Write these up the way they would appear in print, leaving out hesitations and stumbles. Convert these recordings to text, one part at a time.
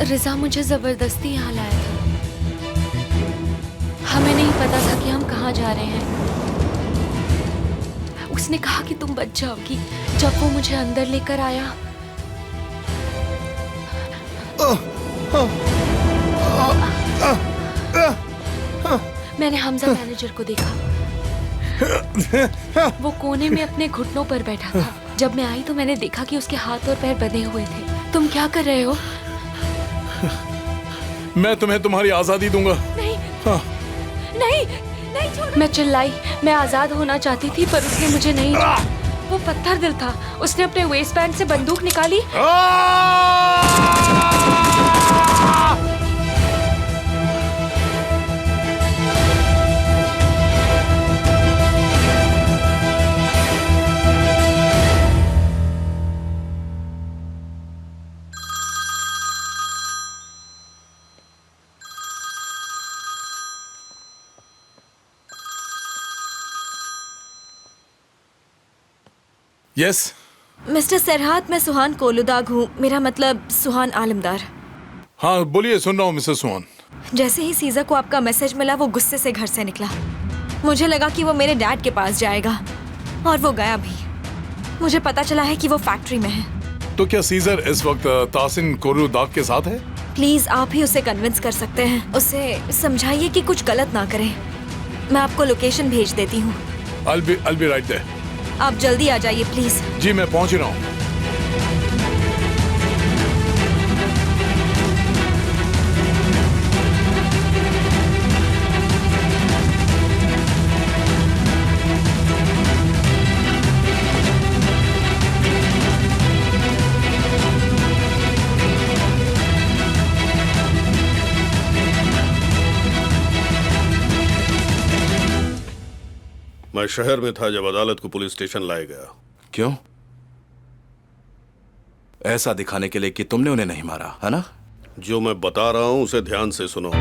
रिजा मुझे जबरदस्ती यहाँ लाया था। हमें नहीं पता था कि हम कहाँ जा रहे हैं। उसने कहा कि तुम बच जाओगी। जब वो मुझे अंदर लेकर आया मैंने हमजा मैनेजर को देखा। वो कोने में अपने घुटनों पर बैठा था। जब मैं आई तो मैंने देखा कि उसके हाथ और पैर बंधे हुए थे। तुम क्या कर रहे हो? मैं तुम्हें तुम्हारी आजादी दूंगा। नहीं, नहीं, नहीं छोड़ो। मैं चिल्लाई। मैं आजाद होना चाहती थी पर उसने मुझे नहीं छोड़ा। वो पत्थर दिल था। उसने अपने वेस्ट बैंड से बंदूक निकाली। यस मिस्टर सरहात, मैं सुहान कोलुदाग हूँ। मेरा मतलब सुहान आलमदार। हाँ बोलिए, सुन रहा हूँ मिसेस सुहान। जैसे ही सीजा को आपका मैसेज मिला वो गुस्से से घर से निकला। मुझे लगा कि वो मेरे डैड के पास जाएगा और वो गया भी। मुझे पता चला है कि वो फैक्ट्री में है। तो क्या सीजर इस वक्त तासिन कोलुदाग के साथ है? प्लीज आप ही उसे कन्विंस कर सकते हैं। उसे समझाइए कि कुछ गलत ना करे। मैं आपको लोकेशन भेज देती हूँ। I'll be right there। आप जल्दी आ जाइए प्लीज। जी मैं पहुंच रहा हूँ। मैं शहर में था जब अदालत को पुलिस स्टेशन लाया गया। क्यों? ऐसा दिखाने के लिए कि तुमने उन्हें नहीं मारा, है ना? जो मैं बता रहा हूं उसे ध्यान से सुनो।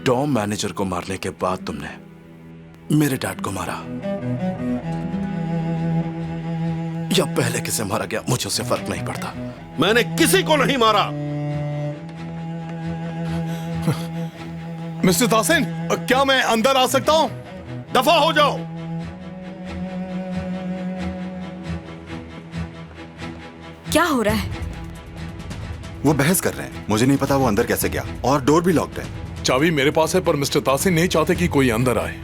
टॉम मैनेजर को मारने के बाद तुमने मेरे डैड को मारा या पहले किसे मारा गया, मुझे उससे फर्क नहीं पड़ता। मैंने किसी को नहीं मारा। मिस्टर तासिन, क्या मैं अंदर आ सकता हूं? दफा हो जाओ। क्या हो रहा है? वो बहस कर रहे हैं। मुझे नहीं पता वो अंदर कैसे गया और डोर भी लॉक्ड है। चाबी मेरे पास है पर मिस्टर तासिन नहीं चाहते कि कोई अंदर आए।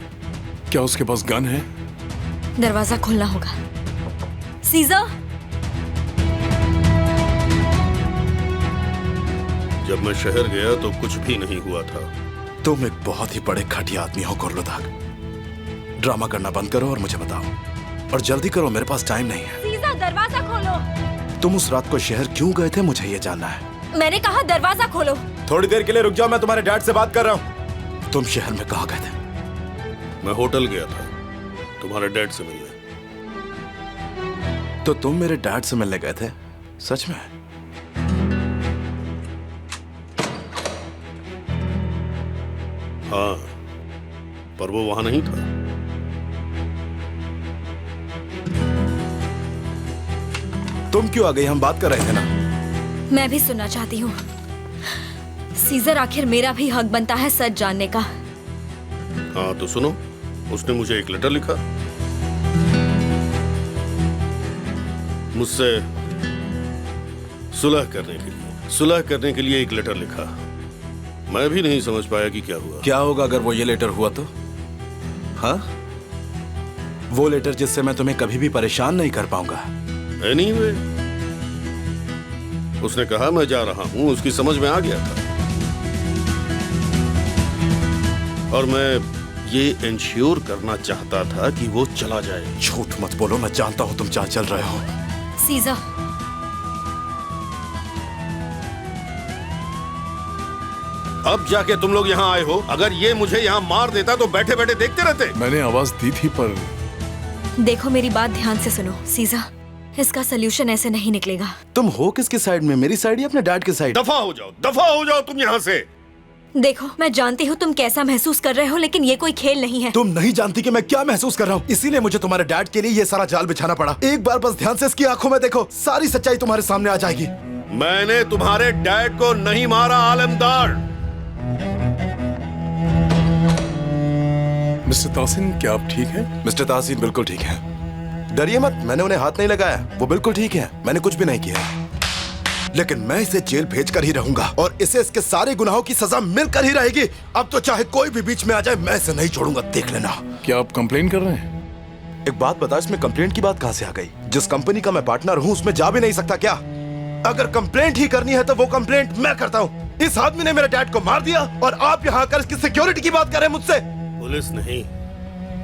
क्या उसके पास गन है? दरवाजा खोलना होगा। सीजा, जब मैं शहर गया तो कुछ भी नहीं हुआ था। तुम एक बहुत ही बड़े घटिया आदमी हो कोलुदाग। ड्रामा करना बंद करो और मुझे बताओ, और जल्दी करो, मेरे पास टाइम नहीं है। सीजा दरवाजा खोलो। तुम उस रात को शहर क्यों गए थे, मुझे ये जानना है। मैंने कहा दरवाजा खोलो। थोड़ी देर के लिए रुक जाओ, मैं तुम्हारे डैड से बात कर रहा हूँ। तुम शहर में कहाँ गए थे? मैं होटल गया था तुम्हारे डैड से मिलने। तो तुम मेरे डैड से मिलने गए थे? सच में? हाँ, पर वो वहां नहीं था। तुम क्यों आ गई? हम बात कर रहे थे ना। मैं भी सुनना चाहती हूँ। सीजर, आखिर मेरा भी हक बनता है सच जानने का। हाँ तो सुनो, उसने मुझे एक लेटर लिखा। मुझसे सुलह करने के लिए एक लेटर लिखा। मैं भी नहीं समझ पाया कि क्या हुआ। क्या होगा अगर वो ये लेटर हुआ तो? हाँ, वो लेटर जिससे मैं तुम्हें कभी भी परेशान नहीं कर पाऊंगा। एनीवे, उसने कहा मैं जा रहा हूं, उसकी समझ में आ गया था। और मैं ये इंश्योर करना चाहता था कि वो चला जाए। झूठ मत बोलो, मैं जानता हूं तुम जहां चल रहे हो। सीजा, अब जाके तुम लोग यहाँ आए हो। अगर ये मुझे यहाँ मार देता तो बैठे बैठे देखते रहते। मैंने आवाज दी थी पर। देखो मेरी बात ध्यान से सुनो। सीजा, इसका सलूशन ऐसे नहीं निकलेगा। तुम हो किसकी साइड में, मेरी साइड या अपने डैड की साइड? दफा हो जाओ तुम यहाँ से। देखो, मैं जानती हूँ तुम कैसा महसूस कर रहे हो, लेकिन ये कोई खेल नहीं है। तुम नहीं जानती कि मैं क्या महसूस कर रहा हूँ, इसीलिए मुझे तुम्हारे डैड के लिए ये सारा जाल बिछाना पड़ा। एक बार बस ध्यान से इसकी आंखों में देखो, सारी सच्चाई तुम्हारे सामने आ जाएगी। मैंने तुम्हारे डैड को नहीं मारा आलमदार। मिस्टर तासिन, क्या आप ठीक हैं? मिस्टर तासीन बिल्कुल ठीक है, डरिए मत, मैंने उन्हें हाथ नहीं लगाया, वो बिल्कुल ठीक है, मैंने कुछ भी नहीं किया। लेकिन मैं इसे जेल भेज कर ही रहूंगा और इसे इसके सारे गुनाहों की सजा मिलकर ही रहेगी। अब तो चाहे कोई भी बीच में आ जाए, मैं इसे नहीं छोड़ूंगा, देख लेना। क्या आप कंप्लेन कर रहे हैं? एक बात बता, इसमें कंप्लेंट की बात कहां से आ गई? जिस कंपनी का मैं पार्टनर हूं उसमें जा भी नहीं सकता क्या? अगर कंप्लेंट ही करनी है तो वो कंप्लेंट मैं करता हूं। इस आदमी ने मेरे डैड को मार दिया और आप यहाँ आकर इसकी सिक्योरिटी की बात कर रहे हैं मुझसे। पुलिस नहीं,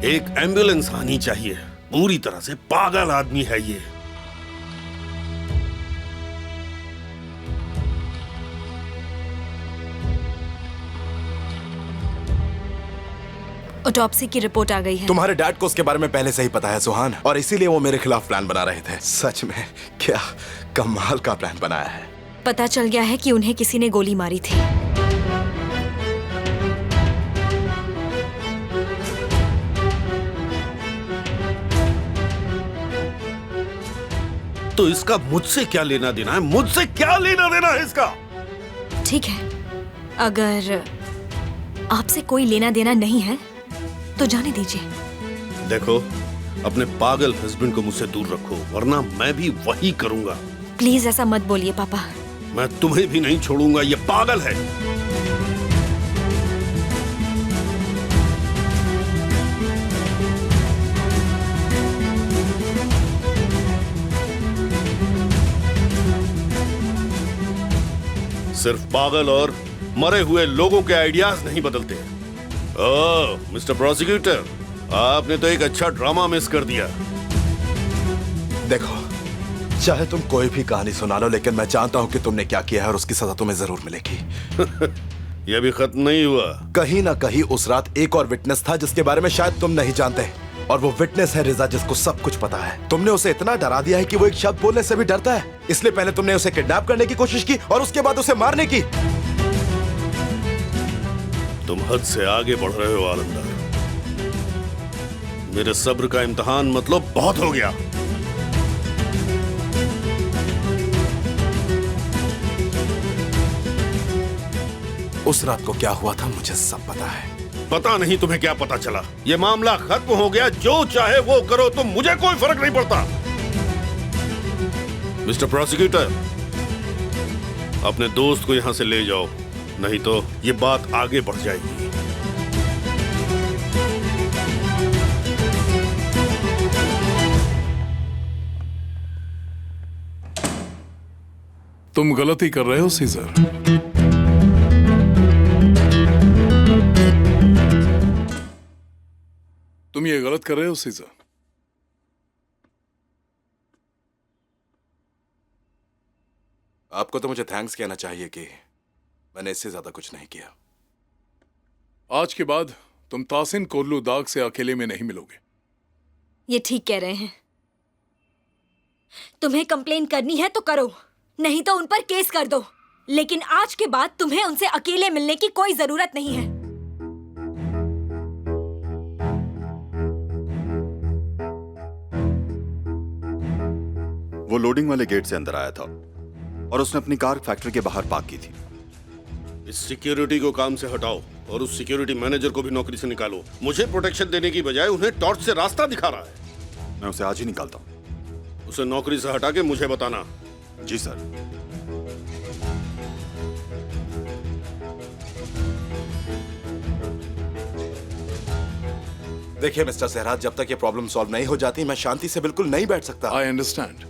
एक एम्बुलेंस आनी चाहिए। पूरी तरह से पागल आदमी है ये। ऑटोप्सी की रिपोर्ट आ गई है। तुम्हारे डैड को उसके बारे में पहले से ही पता है सुहान, और इसीलिए वो मेरे खिलाफ प्लान बना रहे थे। सच में क्या कमाल का प्लान बनाया है। पता चल गया है कि उन्हें किसी ने गोली मारी थी। तो इसका मुझसे क्या लेना देना है? मुझसे क्या लेना देना है इसका? ठीक है, अगर आपसे कोई लेना देना नहीं है तो जाने दीजिए। देखो, अपने पागल हस्बैंड को मुझसे दूर रखो, वरना मैं भी वही करूंगा। प्लीज ऐसा मत बोलिए पापा। मैं तुम्हें भी नहीं छोड़ूंगा, ये पागल है। सिर्फ पागल और मरे हुए लोगों के आइडियाज नहीं बदलते। ओह मिस्टर प्रोसिक्यूटर, आपने तो एक अच्छा ड्रामा मिस कर दिया। देखो, चाहे तुम कोई भी कहानी सुना लो, लेकिन मैं जानता हूँ कि तुमने क्या किया है और उसकी सजा तुम्हें जरूर मिलेगी। यह भी खत्म नहीं हुआ। कहीं ना कहीं उस रात एक और विटनेस था जिसके बारे में शायद तुम नहीं जानते, और वो विटनेस है रिजा, जिसको सब कुछ पता है। तुमने उसे इतना डरा दिया है कि वो एक शब्द बोलने से भी डरता है। इसलिए पहले तुमने उसे किडनैप करने की कोशिश की और उसके बाद उसे मारने की। तुम हद से आगे बढ़ रहे हो आलमदार। मेरे सब्र का इम्तिहान मतलब बहुत हो गया। उस रात को क्या हुआ था मुझे सब पता है। पता नहीं तुम्हें क्या पता चला? ये मामला खत्म हो गया, जो चाहे वो करो तुम, मुझे कोई फर्क नहीं पड़ता। मिस्टर प्रोसिक्यूटर, अपने दोस्त को यहां से ले जाओ, नहीं तो ये बात आगे बढ़ जाएगी। तुम गलती कर रहे हो सीजर। तुम ये गलत कर रहे हो सीजर। आपको तो मुझे थैंक्स कहना चाहिए कि मैंने इससे ज्यादा कुछ नहीं किया। आज के बाद तुम तासिन कोल्लू दाग से अकेले में नहीं मिलोगे। ये ठीक कह रहे हैं। तुम्हें कंप्लेन करनी है तो करो, नहीं तो उन पर केस कर दो, लेकिन आज के बाद तुम्हें उनसे अकेले मिलने की कोई जरूरत नहीं है। वो लोडिंग वाले गेट से अंदर आया था और उसने अपनी कार फैक्ट्री के बाहर पार्क की थी। इस सिक्योरिटी को काम से हटाओ और उस सिक्योरिटी मैनेजर को भी नौकरी से निकालो। मुझे प्रोटेक्शन देने की बजाय उन्हें टॉर्च से रास्ता दिखा रहा है। मैं उसे आज ही निकालता हूँ। उसे नौकरी से हटा के मुझे बताना। जी सर। देखिए मिस्टर सहराज, जब तक ये प्रॉब्लम सॉल्व नहीं हो जाती मैं शांति से बिल्कुल नहीं बैठ सकता। आई अंडरस्टैंड,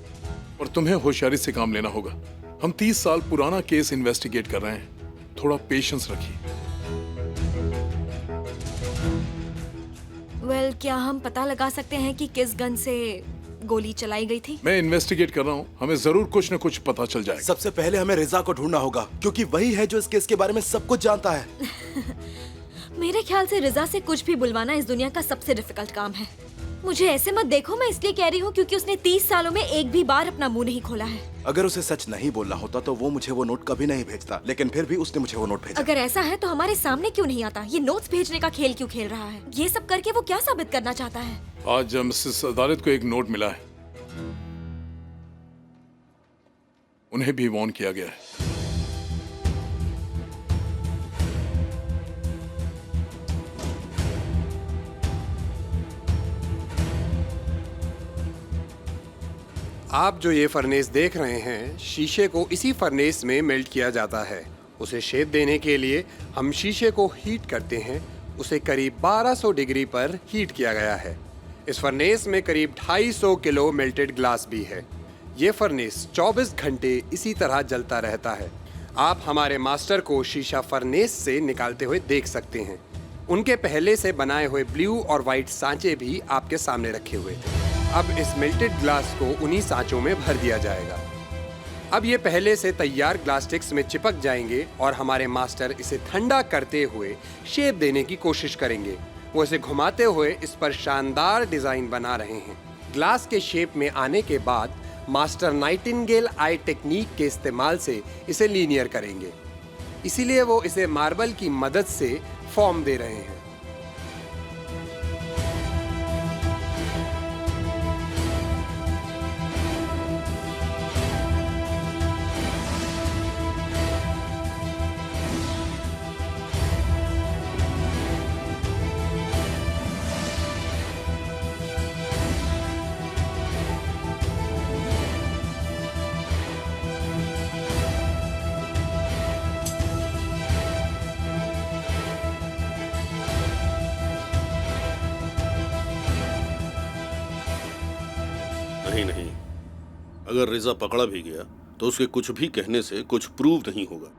और तुम्हें होशियारी से काम लेना होगा। हम 30 साल पुराना केस इन्वेस्टिगेट कर रहे हैं, थोड़ा पेशेंस रखिए। वेल, क्या हम पता लगा सकते हैं कि किस गन से गोली चलाई गई थी? मैं इन्वेस्टिगेट कर रहा हूँ, हमें जरूर कुछ न कुछ पता चल जाएगा। सबसे पहले हमें रिजा को ढूंढना होगा, क्योंकि वही है जो इस केस के बारे में सब कुछ जानता है। मेरे ख्याल से रिजा से कुछ भी बुलवाना इस दुनिया का सबसे डिफिकल्ट काम है। मुझे ऐसे मत देखो, मैं इसलिए कह रही हूँ क्योंकि उसने 30 सालों में एक भी बार अपना मुंह नहीं खोला है। अगर उसे सच नहीं बोलना होता तो वो मुझे वो नोट कभी नहीं भेजता, लेकिन फिर भी उसने मुझे वो नोट भेजा। अगर ऐसा है तो हमारे सामने क्यों नहीं आता? ये नोट्स भेजने का खेल क्यों खेल रहा है? ये सब करके वो क्या साबित करना चाहता है? आज मिसेस अदालत को एक नोट मिला है, उन्हें भी वार्न किया गया है। आप जो ये फर्नेस देख रहे हैं, शीशे को इसी फर्नेस में मेल्ट किया जाता है। उसे शेप देने के लिए हम शीशे को हीट करते हैं। उसे करीब 1200 डिग्री पर हीट किया गया है। इस फर्नेस में करीब 250 किलो मेल्टेड ग्लास भी है। ये फर्नेस 24 घंटे इसी तरह जलता रहता है। आप हमारे मास्टर को शीशा फर्नेस से निकालते हुए देख सकते हैं। उनके पहले से बनाए हुए ब्लू और व्हाइट सांचे भी आपके सामने रखे हुए थे। अब इस मेल्टेड ग्लास को उन्हीं सांचों में भर दिया जाएगा। अब ये पहले से तैयार ग्लास स्टिक्स में चिपक जाएंगे और हमारे मास्टर इसे ठंडा करते हुए शेप देने की कोशिश करेंगे। वो इसे घुमाते हुए इस पर शानदार डिजाइन बना रहे हैं। ग्लास के शेप में आने के बाद मास्टर नाइटिंगेल आई टेक्निक के इस्तेमाल से इसे लीनियर करेंगे। इसीलिए वो इसे मार्बल की मदद से फॉर्म दे रहे हैं। नहीं, अगर रिजा पकड़ा भी गया तो उसके कुछ भी कहने से कुछ प्रूव नहीं होगा।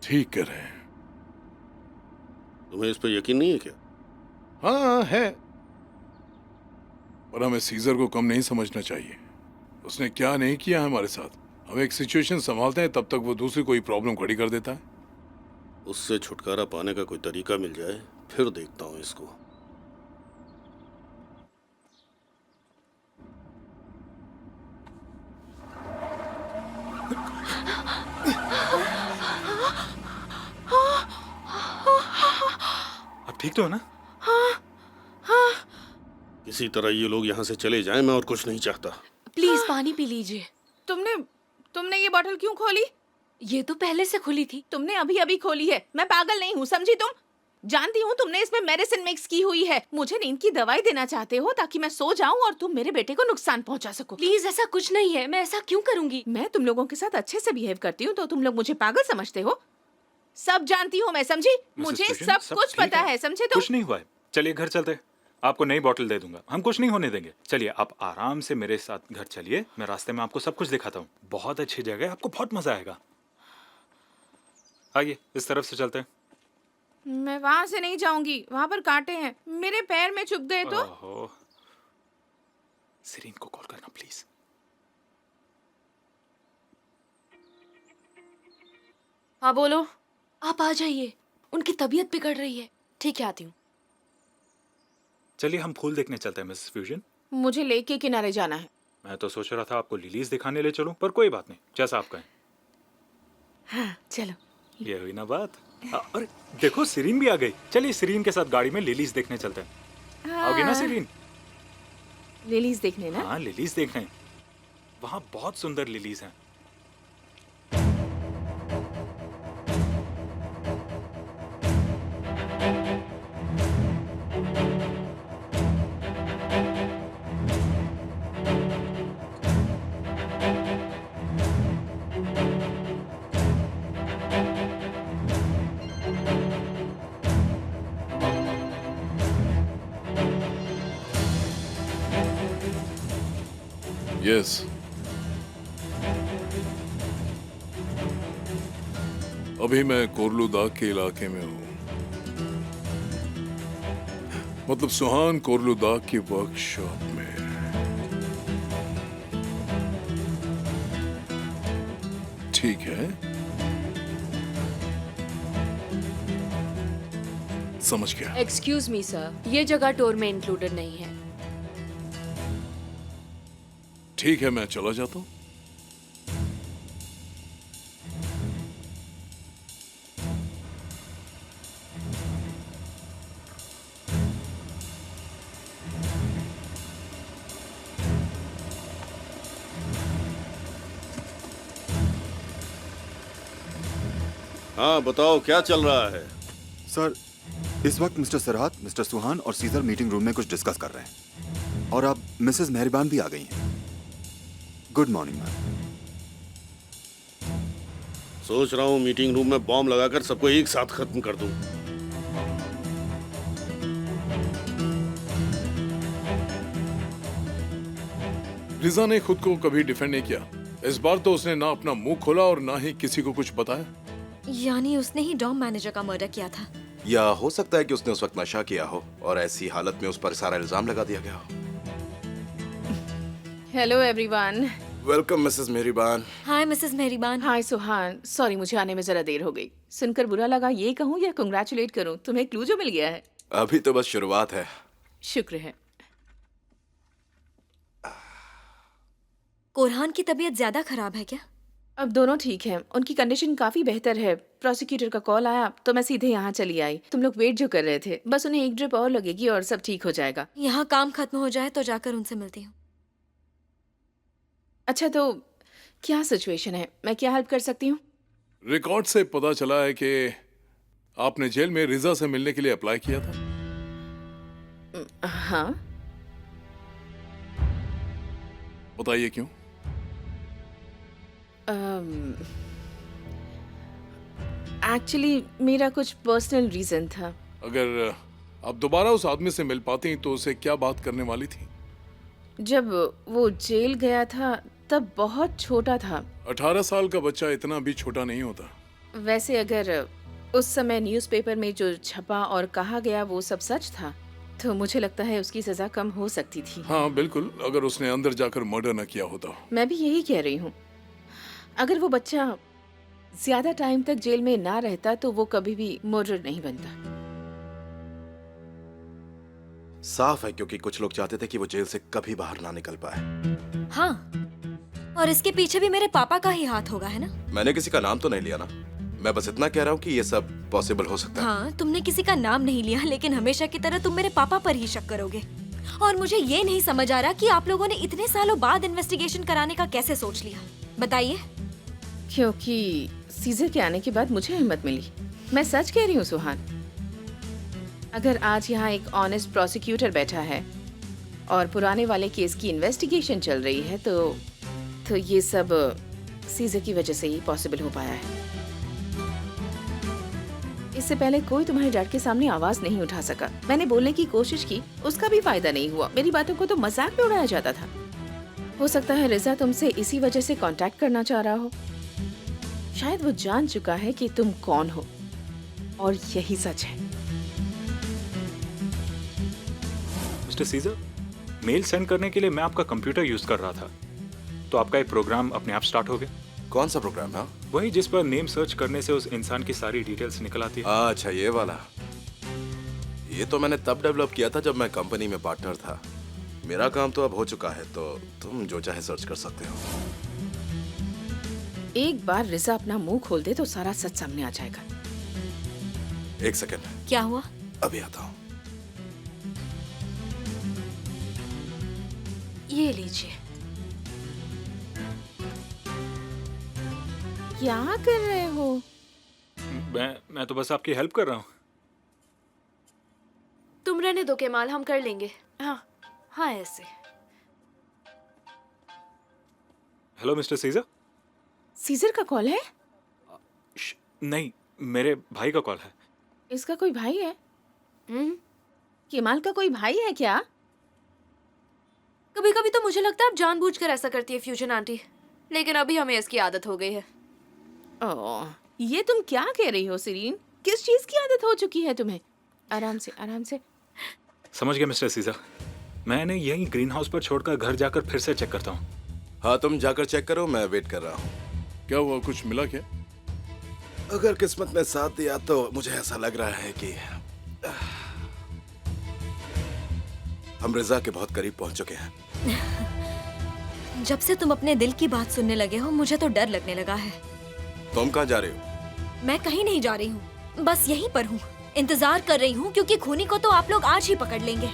ठीक कह रहे हैं। तुम्हें इस पर यकीन नहीं है क्या? हाँ है, पर हमें सीजर को कम नहीं समझना चाहिए। उसने क्या नहीं किया है हमारे साथ। हम एक सिचुएशन संभालते हैं, तब तक वो दूसरी कोई प्रॉब्लम खड़ी कर देता है। उससे छुटकारा पाने का कोई तरीका मिल जाए, फिर देखता हूं इसको। अब ठीक तो है ना? किसी तरह ये लोग यहाँ से चले जाएं, मैं और कुछ नहीं चाहता। प्लीज पानी पी लीजिए। तुमने ये बोतल क्यों खोली? ये तो पहले से खुली थी। तुमने अभी अभी खोली है। मैं पागल नहीं हूँ, समझी तुम? जानती हूँ तुमने इसमें मेडिसिन मिक्स की हुई है। मुझे नींद की दवाई देना चाहते हो ताकि मैं सो जाऊँ और तुम मेरे बेटे को नुकसान पहुँचा सको। प्लीज, ऐसा कुछ नहीं है। मैं ऐसा क्यों करूंगी? मैं तुम लोगों के साथ अच्छे से बिहेव करती हूँ तो तुम लोग मुझे पागल समझते हो। सब जानती हूँ मैं, समझी? मुझे सब कुछ पता है, समझे तुम? कुछ नहीं हुआ है। चलिए घर चलते हैं। आपको नई बोतल दे दूंगा। हम कुछ नहीं होने देंगे। चलिए आप आराम से मेरे साथ घर चलिए। मैं रास्ते में आपको सब कुछ दिखाता हूँ। बहुत अच्छी जगह है, आपको बहुत मजा आएगा। आइए इस तरफ से चलते हैं। मैं वहाँ से नहीं जाऊंगी, वहाँ पर कांटे हैं। मेरे पैर में चुभ गए तो। ओहो। सिरीन को कॉल करना प्लीज। हाँ बोलो। आप आ जाइए, उनकी तबीयत बिगड़ रही है। ठीक है, आती हूँ। चलिए हम फूल देखने चलते हैं मिसेस फ्यूजन। मुझे लेक के किनारे जाना है। मैं तो सोच रहा था आपको लिलीज दिखाने ले चलूं, पर कोई बात नहीं, जैसा आप कहें। हाँ चलो। ये हुई ना बात। अरे देखो सिरीन भी आ गई। चलिए सिरीन के साथ गाड़ी में लिलीज देखने चलते हैं। आओगे ना सिरीन? लिलीज देखने ना? हाँ लिलीज देखने। वहाँ बहुत सुंदर लिलीज हैं। यस, अभी मैं कोरलूदाग के इलाके में हूँ। मतलब सुहान कोरलूदाग की वर्कशॉप में। ठीक है। समझ गया। एक्सक्यूज मी सर, ये जगह टूर में इंक्लूडेड नहीं है। ठीक है, मैं चला जाता हूँ। हाँ बताओ क्या चल रहा है। सर, इस वक्त मिस्टर सरहात, मिस्टर सुहान और सीजर मीटिंग रूम में कुछ डिस्कस कर रहे हैं और अब मिसेस मेहरबान भी आ गई हैं। Good morning ma'am. सोच रहा हूँ मीटिंग रूम में बॉम्ब लगाकर सबको एक साथ खत्म कर दूं। रिजा ने खुद को कभी डिफेंड नहीं किया। इस बार तो उसने ना अपना मुंह खोला और ना ही किसी को कुछ बताया। यानी उसने ही डॉम मैनेजर का मर्डर किया था। या हो सकता है कि उसने उस वक्त नशा किया हो और ऐसी हालत में उस पर सारा इल्जाम लगा दिया गया हो। Hello everyone. वेलकम मिसेस मेहरबान। हाय मिसेस मेहरबान। हाय सुहान, सॉरी मुझे आने में जरा देर हो गई। सुनकर बुरा लगा ये कहूँ या कंग्रेचुलेट करूँ? तुम्हें क्लू जो मिल गया है। अभी तो बस शुरुआत है। शुक्र है। कोरहान की तबीयत ज्यादा खराब है क्या? अब दोनों ठीक हैं। उनकी कंडीशन काफी बेहतर है। प्रोसिक्यूटर का कॉल आया तो मैं सीधे यहाँ चली आई। तुम लोग वेट जो कर रहे थे, बस उन्हें एक ड्रिप और लगेगी और सब ठीक हो जाएगा। यहाँ काम खत्म हो जाए तो जाकर उनसे मिलती हूँ। अच्छा तो क्या सिचुएशन है? मैं क्या हेल्प कर सकती हूँ? रिकॉर्ड से पता चला है कि आपने जेल में रिजा से मिलने के लिए अप्लाई किया था। हाँ। बताइए क्यों? एक्चुअली मेरा कुछ पर्सनल रीजन था। अगर आप दोबारा उस आदमी से मिल पाती तो उसे क्या बात करने वाली थी? जब वो जेल गया था तब बहुत छोटा था। 18 साल का बच्चा इतना भी छोटा नहीं होता। वैसे अगर उस समय न्यूज़पेपर में जो छपा और कहा गया वो सब सच था तो मुझे लगता है उसकी सजा कम हो सकती थी। हाँ बिल्कुल, अगर उसने अंदर जाकर मर्डर न किया होता। मैं भी यही कह रही हूँ। अगर वो बच्चा ज्यादा टाइम तक जेल में ना रहता तो वो कभी भी मर्डर नहीं बनता। साफ है क्योंकि कुछ लोग चाहते थे कि वो जेल से कभी बाहर ना निकल पाए। हाँ, और इसके पीछे भी मेरे पापा का ही हाथ होगा, है ना? मैंने किसी का नाम तो नहीं लिया ना। मैं बस इतना कह रहा हूँ कि ये सब पॉसिबल हो सकता है। हाँ, तुमने किसी का नाम नहीं लिया, लेकिन हमेशा की तरह तुम मेरे पापा पर ही शक करोगे। और मुझे ये नहीं समझ आ रहा कि आप लोगों ने इतने सालों बाद इन्वेस्टिगेशन कराने का कैसे सोच लिया। बताइए। क्योंकि सीजर के आने के बाद मुझे हिम्मत मिली। मैं सच कह रही हूँ सुहान। अगर आज यहाँ एक ऑनेस्ट प्रोसिक्यूटर बैठा है और पुराने वाले केस की इन्वेस्टिगेशन चल रही है तो ये सब सीजर की वजह से ही पॉसिबल हो पाया है। इससे पहले कोई तुम्हारे डैड के सामने आवाज नहीं उठा सका। मैंने बोलने की कोशिश की, उसका भी फायदा नहीं हुआ। मेरी बातों को तो मजाक में उड़ाया जाता था। हो सकता है रिजा तुमसे इसी वजह से कांटेक्ट करना चाह रहा हो। शायद वो जान चुका है कि तुम कौन हो और यही सच है। मिस्टर सीजर, मेल सेंड करने के लिए मैं आपका कंप्यूटर यूज कर रहा था तो आपका एक प्रोग्राम अपने आप स्टार्ट हो गया। कौन सा प्रोग्राम है? वही जिस पर नेम सर्च करने से उस इंसान की सारी डिटेल्स निकल आती है। अच्छा, ये वाला। ये तो मैंने तब डेवलप किया था जब मैं कंपनी में पार्टनर था। मेरा काम तो अब हो चुका है, तो तुम जो चाहे सर्च कर सकते हो। एक बार रिजा अपना मुंह खोल दे तो सारा सच सामने आ जाएगा। एक सेकंड। क्या हुआ? अभी आता हूँ। ये लीजिए। क्या कर रहे हो? मैं तो बस आपकी हेल्प कर रहा हूँ। तुम रहने दो केमाल, हम कर लेंगे। हाँ हाँ ऐसे। Hello mister Caesar. सीजर का कॉल है? नहीं, मेरे भाई का कॉल है। इसका कोई भाई है? केमाल का कोई भाई है क्या? कभी कभी तो मुझे लगता है आप जानबूझकर ऐसा करती है फ्यूजन आंटी, लेकिन अभी हमें इसकी आदत हो गई है। ओह, ये तुम क्या कह रही हो सीरीन? किस चीज की आदत हो चुकी है तुम्हें? आराम से आराम से। समझ गया मिस्टर सीजर। मैंने यही ग्रीन हाउस पर छोड़कर घर जाकर फिर से चेक करता हूँ। हाँ, तुम जाकर चेक करो, मैं वेट कर रहा हूँ। क्या हुआ, कुछ मिला क्या? अगर किस्मत ने साथ दिया तो मुझे ऐसा लग रहा है कि हम रिजा के बहुत करीब पहुंच चुके हैं। जब से तुम अपने दिल की बात सुनने लगे हो मुझे तो डर लगने लगा है। तुम कहाँ जा रहे हो? मैं कहीं नहीं जा रही हूँ, बस यहीं पर हूँ। इंतजार कर रही हूँ क्योंकि खूनी को तो आप लोग आज ही पकड़ लेंगे।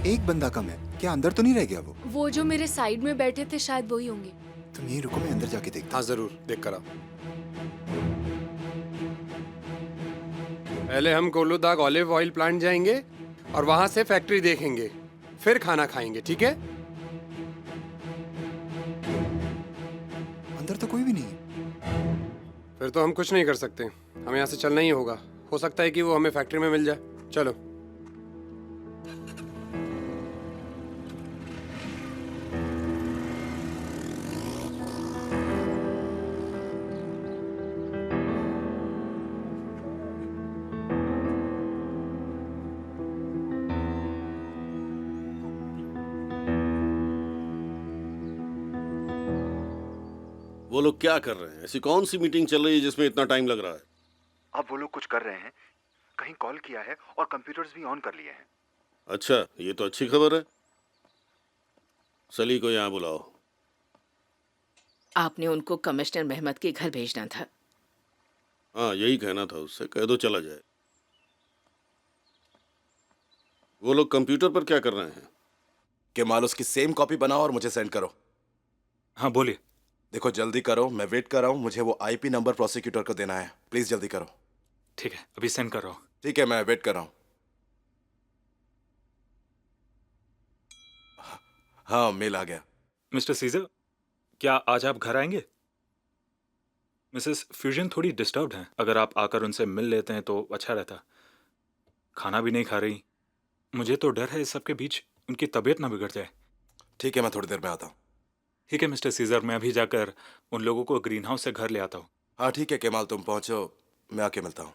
एक बंदा कम है, क्या अंदर तो नहीं रह गया वो? वो जो मेरे साइड में बैठे थे शायद वही होंगे। तुम यहीं रुको, मैं अंदर जाके देखता हाँ जरूर, देख कर आओ। पहले हम कोलुदाग ऑलिव ऑयल प्लांट जाएंगे और वहां से फैक्ट्री देखेंगे, फिर खाना खाएंगे, ठीक है? हूँ। अंदर तो कोई भी नहीं है। फिर तो हम कुछ नहीं कर सकते, हमें यहाँ से चलना ही होगा। हो सकता है कि वो हमें फैक्ट्री में मिल जाए। चलो। वो लोग क्या कर रहे हैं? ऐसी कौन सी मीटिंग चल रही है जिसमें इतना टाइम लग रहा है? अब वो लोग कुछ कर रहे हैं, कहीं कॉल किया है और कंप्यूटर्स भी ऑन कर लिए हैं। अच्छा, ये तो अच्छी खबर है। सली को यहाँ बुलाओ। आपने उनको कमिश्नर मेहमद के घर भेजना था। हाँ, यही कहना था उससे, कह दो चला जाए। वो लोग कंप्यूटर पर क्या कर रहे हैं? केमाल उसकी सेम कॉपी बनाओ और मुझे सेंड करो। हाँ बोलिए। देखो जल्दी करो, मैं वेट कर रहा हूँ। मुझे वो आईपी नंबर प्रोसिक्यूटर को देना है, प्लीज जल्दी करो। ठीक है, अभी सेंड कर रहा हूँ। ठीक है, मैं वेट कर रहा हूँ। हाँ, मेल आ गया। मिस्टर सीजर, क्या आज आप घर आएंगे? मिसेस फ्यूजन थोड़ी डिस्टर्ब्ड हैं। अगर आप आकर उनसे मिल लेते हैं तो अच्छा रहता। खाना भी नहीं खा रही। मुझे तो डर है इस सब के बीच उनकी तबीयत ना बिगड़ जाए। ठीक है, मैं थोड़ी देर में आता हूँ। ठीक है मिस्टर सीजर, मैं अभी जाकर उन लोगों को ग्रीन हाउस से घर ले आता हूँ। हाँ ठीक है केमाल, तुम पहुंचो, मैं आके मिलता हूँ।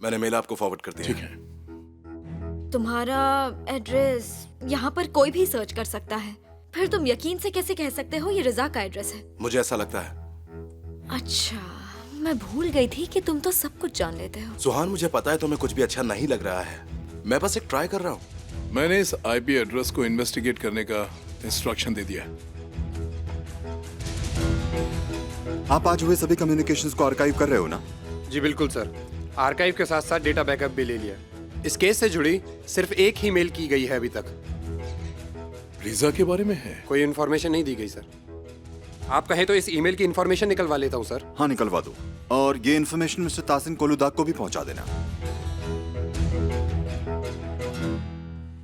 मैंने मेल आपको फॉरवर्ड कर दिया। ठीक है। तुम्हारा एड्रेस यहाँ पर कोई भी सर्च कर सकता है, फिर तुम यकीन से कैसे कह सकते हो ये रिजा का एड्रेस है? मुझे ऐसा लगता है। अच्छा, मैं भूल गई थी कि तुम तो सब कुछ जान लेते हो। सुहान, मुझे पता है तुम्हें कुछ भी अच्छा नहीं लग रहा है, मैं बस एक ट्राई कर रहा हूँ। मैंने इस आईपी एड्रेस को इन्वेस्टिगेट करने का इंस्ट्रक्शन दे दिया। आप आज हुए सभी कम्युनिकेशंस को आर्काइव कर रहे हो ना? जी बिल्कुल सर, आर्काइव के साथ साथ डेटा बैकअप भी ले लिया। इस केस से जुड़ी सिर्फ एक ही मेल की गई है अभी तक। रिजा के बारे में है? कोई इन्फॉर्मेशन नहीं दी गई सर। आप कहें तो इस ईमेल की इन्फॉर्मेशन निकलवा लेता हूँ सर। हाँ निकलवा दो, और ये इन्फॉर्मेशन मिस्टर तासिन कोलुदाग को भी पहुंचा देना।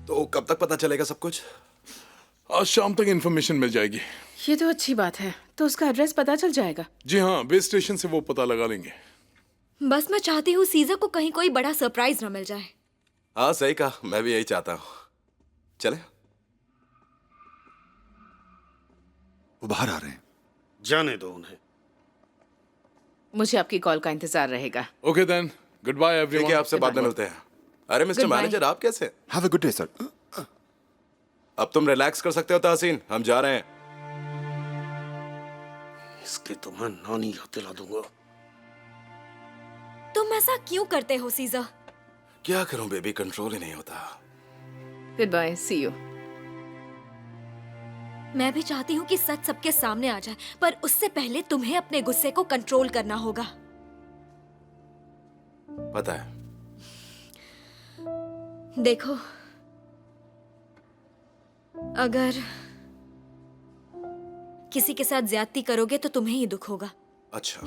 तो कब तक पता चलेगा सब कुछ? आज शाम तक इन्फॉर्मेशन मिल जाएगी। ये तो अच्छी बात है, तो उसका एड्रेस पता चल जाएगा। जी हाँ, बेस स्टेशन से वो पता लगा लेंगे। बस मैं चाहती हूँ सीजर को कहीं कोई बड़ा सरप्राइज न मिल जाए। हाँ सही कहा, मैं भी यही चाहता हूँ। चले? वो बाहर आ रहे हैं। जाने दो उन्हें। मुझे आपकी कॉल का इंतजार रहेगा। Okay then, goodbye everyone. ठीक है, आपसे बाद में मिलते हैं। अरे मिस्टर Goodbye. मैनेजर, आप कैसे? Have a good day sir. अब तुम रिलैक्स कर सकते हो तासीन, हम जा रहे हैं। इसके तो मैं नानी याद दिला दूंगा। तुम ऐसा क्यों करते हो सीजर? क्या करूं बेबी, कंट्रोल ही नहीं होता। Goodbye, see you. मैं भी चाहती हूँ कि सच सबके सामने आ जाए, पर उससे पहले तुम्हें अपने गुस्से को कंट्रोल करना होगा। पता है। देखो, अगर किसी के साथ ज्यादती करोगे तो तुम्हें ही दुख होगा। अच्छा,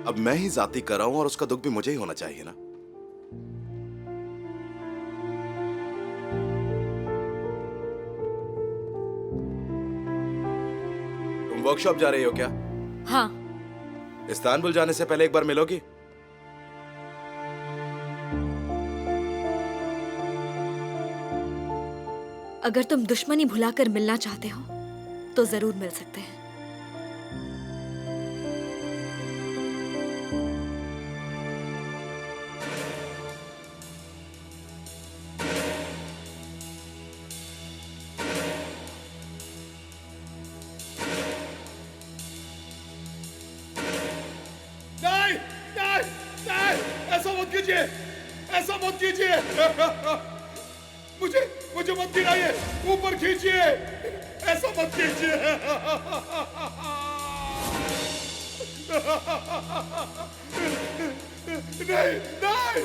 अब मैं ही जाती कर रहा हूं और उसका दुख भी मुझे ही होना चाहिए ना? तुम वर्कशॉप जा रही हो क्या? हाँ। इस्तांबुल जाने से पहले एक बार मिलोगी? अगर तुम दुश्मनी भुलाकर मिलना चाहते हो तो जरूर मिल सकते हैं। नहीं नहीं नहीं, ऐसा मत कीजिए, ऐसा मत कीजिए। मुझे मुझे मत गिराइए, ऊपर खींचिए, ऐसा मत कीजिए। नहीं नहीं।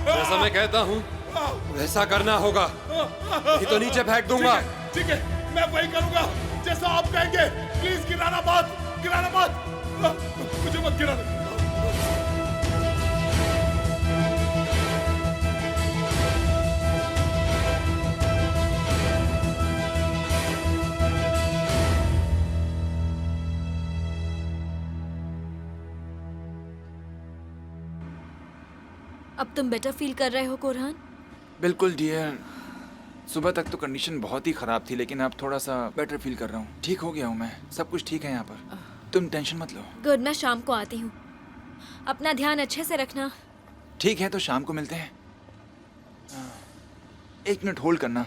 जैसा मैं कहता हूँ वैसा करना होगा, नहीं तो नीचे फेंक दूंगा। ठीक है, मैं वही करूंगा जैसा आप कहेंगे। प्लीज गिराना मत, गिराना मत, मुझे मत गिराना। अब तुम बेटर फील कर रहे हो कोरहान? बिल्कुल डियर, सुबह तक तो कंडीशन बहुत ही खराब थी, लेकिन अब थोड़ा सा बेटर फील कर रहा हूँ। ठीक हो गया हूँ मैं, सब कुछ ठीक है यहाँ पर, तुम टेंशन मत लो। गुड, मैं शाम को आती हूँ, अपना ध्यान अच्छे से रखना। ठीक है, तो शाम को मिलते हैं। 1 मिनट होल्ड करना।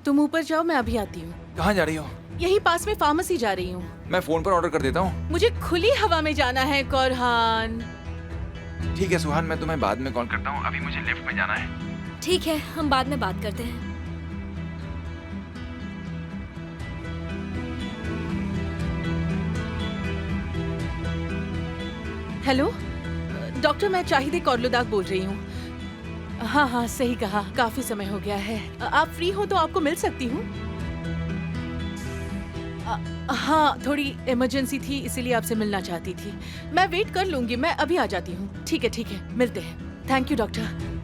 तुम ऊपर जाओ, मैं अभी आती हूँ। कहाँ जा रही हो? यही पास में फार्मेसी जा रही हूँ। मैं फोन पर ऑर्डर कर देता हूँ। मुझे खुली हवा में जाना है कोरहान। ठीक है सुहान, मैं तुम्हें बाद में कॉल करता हूँ, अभी मुझे लिफ्ट में जाना है। ठीक है, हम बाद में बात करते हैं। हेलो डॉक्टर, मैं चाहिदे कौरलुदाग बोल रही हूँ। हाँ हाँ, सही कहा, काफी समय हो गया है। आप फ्री हो तो आपको मिल सकती हूँ? हाँ, थोड़ी इमरजेंसी थी, इसीलिए आपसे मिलना चाहती थी। मैं वेट कर लूंगी, मैं अभी आ जाती हूँ। ठीक है, मिलते हैं। Thank you doctor.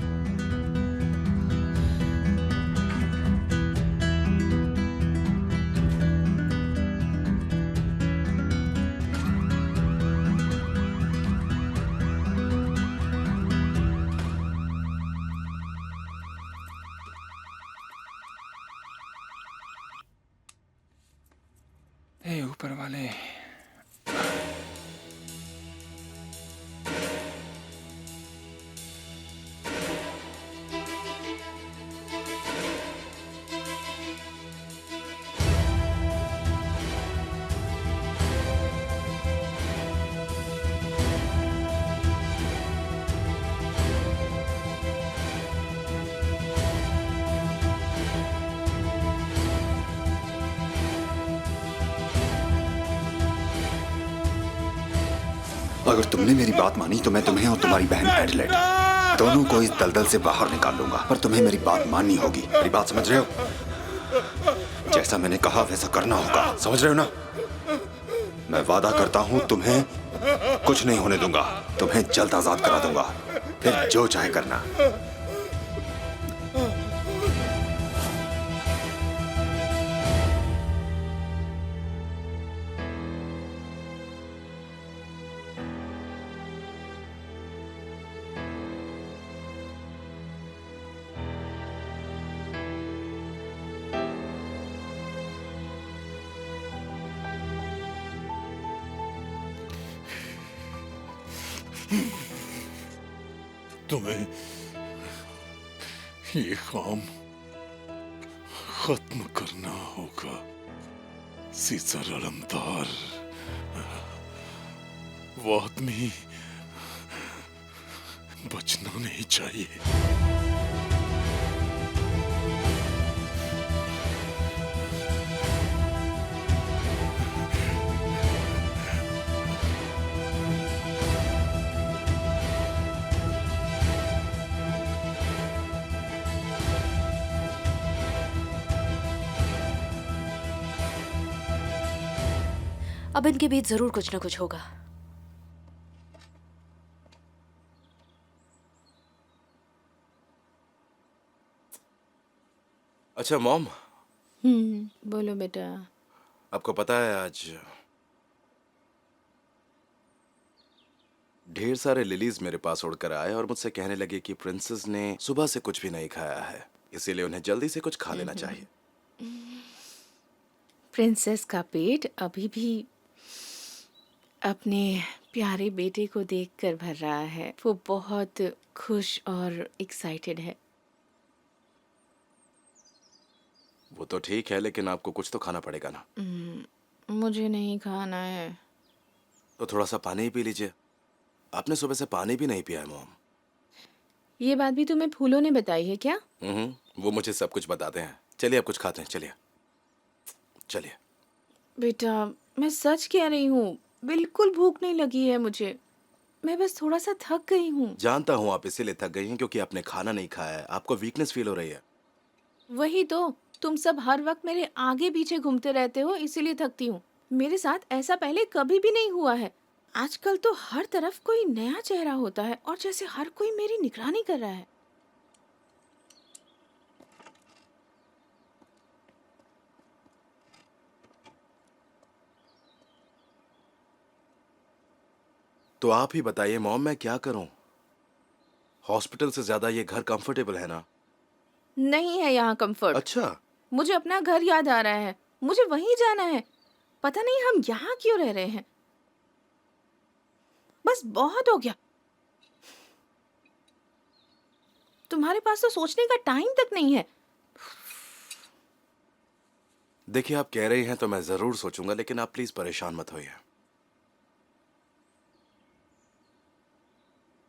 हे ऊपर वाले, अगर तुमने मेरी बात मानी तो मैं तुम्हें और तुम्हारी बहन एडलेट दोनों को इस दलदल से बाहर निकाल लूंगा, पर तुम्हें मेरी बात माननी होगी। मेरी बात समझ रहे हो? जैसा मैंने कहा वैसा करना होगा, समझ रहे हो ना? मैं वादा करता हूँ तुम्हें कुछ नहीं होने दूंगा, तुम्हें जल्द आजाद करा दूंगा, फिर जो चाहे करना। तुम्हें ये काम खत्म करना होगा सीजर अलमदार। वो आदमी बचना नहीं चाहिए। अब इनके बीच जरूर कुछ ना कुछ होगा। अच्छा मॉम, बोलो बेटा। आपको पता है आज ढेर सारे लिलीज मेरे पास उड़कर आए और मुझसे कहने लगे कि प्रिंसेस ने सुबह से कुछ भी नहीं खाया है, इसीलिए उन्हें जल्दी से कुछ खा लेना चाहिए। प्रिंसेस का पेट अभी भी अपने प्यारे बेटे को देखकर भर रहा है। वो बहुत खुश और एक्साइटेड है। वो तो ठीक है, लेकिन आपको कुछ तो खाना पड़ेगा ना। मुझे नहीं खाना है। तो थोड़ा सा पानी ही पी लीजिए। आपने सुबह से पानी भी नहीं पिया है मॉम। ये बात भी तुम्हें फूलों ने बताई है क्या? वो मुझे सब कुछ बताते हैं। चलिए अब कुछ खाते हैं। चलिए चलिए। बेटा मैं सच कह रही हूँ, बिल्कुल भूख नहीं लगी है मुझे। मैं बस थोड़ा सा थक गई हूँ। जानता हूँ आप इसीलिए थक गई हैं क्योंकि आपने खाना नहीं खाया है। आपको वीकनेस फील हो रही है। वही तो, तुम सब हर वक्त मेरे आगे पीछे घूमते रहते हो, इसीलिए थकती हूँ। मेरे साथ ऐसा पहले कभी भी नहीं हुआ है। आजकल तो हर तरफ कोई नया चेहरा होता है और जैसे हर कोई मेरी निगरानी कर रहा है। तो आप ही बताइए मॉम, मैं क्या करूं? हॉस्पिटल से ज्यादा ये घर कंफर्टेबल है ना? नहीं है यहाँ कंफर्ट। अच्छा, मुझे अपना घर याद आ रहा है। मुझे वहीं जाना है। पता नहीं हम यहाँ क्यों रह रहे हैं। बस बहुत हो गया। तुम्हारे पास तो सोचने का टाइम तक नहीं है। देखिए आप कह रही हैं तो मैं जरूर सोचूंगा, लेकिन आप प्लीज परेशान मत होइए।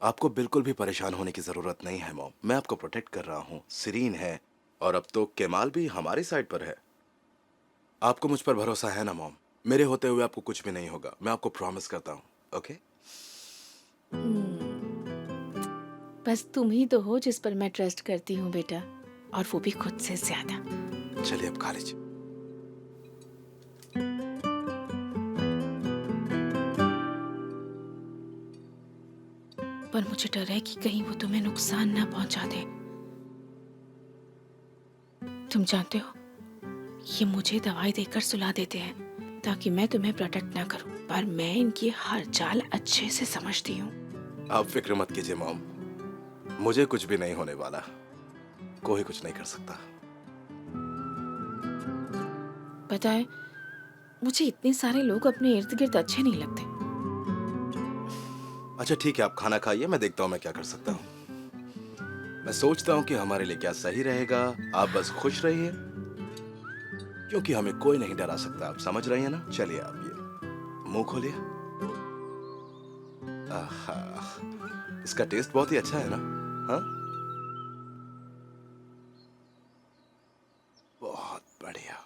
आपको बिल्कुल भी परेशान होने की जरूरत नहीं है मॉम। मैं आपको प्रोटेक्ट कर रहा हूँ। सिरीन है और अब तो केमाल भी हमारी साइड पर है। आपको मुझ पर भरोसा है ना मॉम? मेरे होते हुए आपको कुछ भी नहीं होगा, मैं आपको प्रॉमिस करता हूँ। ओके? बस तुम ही तो हो जिस पर मैं ट्रस्ट करती हूँ बेटा, और वो भी खुद से ज्यादा। चलिए अब खा लीजिए। पर मुझे डर है कि कहीं वो तुम्हें नुकसान ना पहुंचा दे। तुम जानते हो, ये मुझे दवाई देकर सुला देते हैं ताकि मैं तुम्हें प्रोटेक्ट ना करूं, पर मैं इनकी हर चाल अच्छे से समझती हूँ। आप फिक्र मत कीजिए मॉम, मुझे कुछ भी नहीं होने वाला। कोई कुछ नहीं कर सकता। पता है, मुझे इतने सारे लोग अपने इर्द गिर्द अच्छे नहीं लगते। अच्छा ठीक है, आप खाना खाइए, मैं देखता हूँ मैं क्या कर सकता हूँ। मैं सोचता हूँ कि हमारे लिए क्या सही रहेगा। आप बस खुश रहिए, क्योंकि हमें कोई नहीं डरा सकता। आप समझ रही हैं ना? चलिए आप ये मुंह खोलिए। आहा, इसका टेस्ट बहुत ही अच्छा है ना? हाँ, बहुत बढ़िया।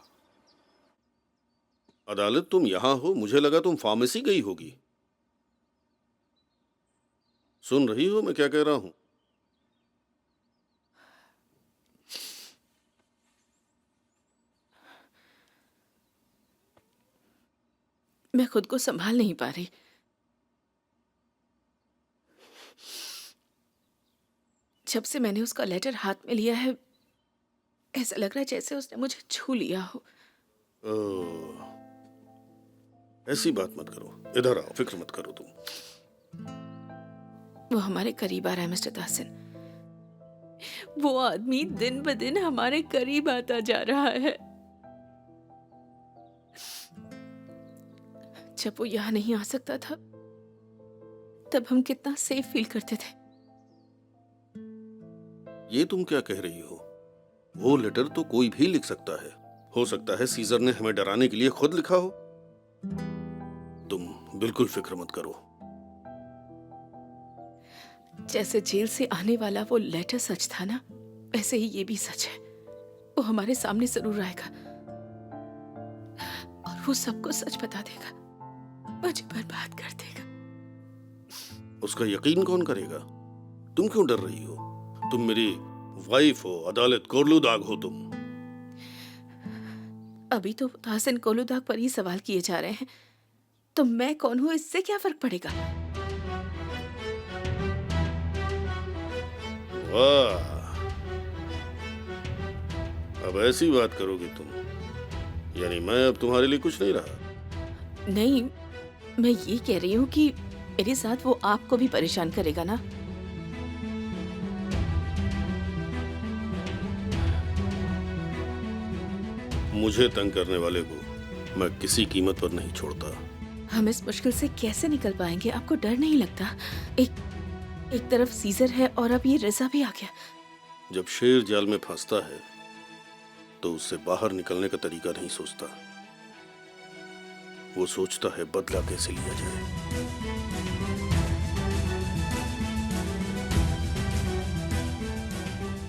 अदालत, तुम यहाँ हो? मुझे लगा तुम फार्मेसी गई होगी। सुन रही हो मैं क्या कह रहा हूं? मैं खुद को संभाल नहीं पा रही। जब से मैंने उसका लेटर हाथ में लिया है, ऐसा लग रहा है जैसे उसने मुझे छू लिया हो। ऐसी बात मत करो, इधर आओ, फिक्र मत करो तुम। वो हमारे करीब आ रहा है मिस्टर दासन। वो आदमी दिन ब दिन हमारे करीब आता जा रहा है। जब वो यहाँ नहीं आ सकता था, तब हम कितना सेफ फील करते थे। ये तुम क्या कह रही हो? वो लेटर तो कोई भी लिख सकता है। हो सकता है सीजर ने हमें डराने के लिए खुद लिखा हो। तुम बिल्कुल फिक्र मत करो। जैसे जेल से आने वाला वो लेटर सच था ना, वैसे ही ये भी सच है। वो हमारे सामने जरूर आएगा और वो सबको सच बता देगा, मुझे बर्बाद कर देगा। उसका यकीन कौन करेगा? तुम क्यों डर रही हो? तुम मेरी वाइफ हो, अदालत कोलूदाग हो तुम। अभी तो ताहसिन कोलूदाग पर ही सवाल किए जा रहे हैं, तो मैं कौन हूँ इससे क्या फर्क पड़ेगा? वाह, अब ऐसी बात करोगी तुम? यानी मैं अब तुम्हारे लिए कुछ नहीं रहा? नहीं, मैं ये कह रही हूँ कि मेरे साथ वो आपको भी परेशान करेगा ना। मुझे तंग करने वाले को मैं किसी कीमत पर नहीं छोड़ता। हम इस मुश्किल से कैसे निकल पाएंगे? आपको डर नहीं लगता? एक तरफ सीजर है और अब ये रिजा भी आ गया। जब शेर जाल में फंसता है तो उससे बाहर निकलने का तरीका नहीं सोचता, वो सोचता है बदला कैसे लिया जाए।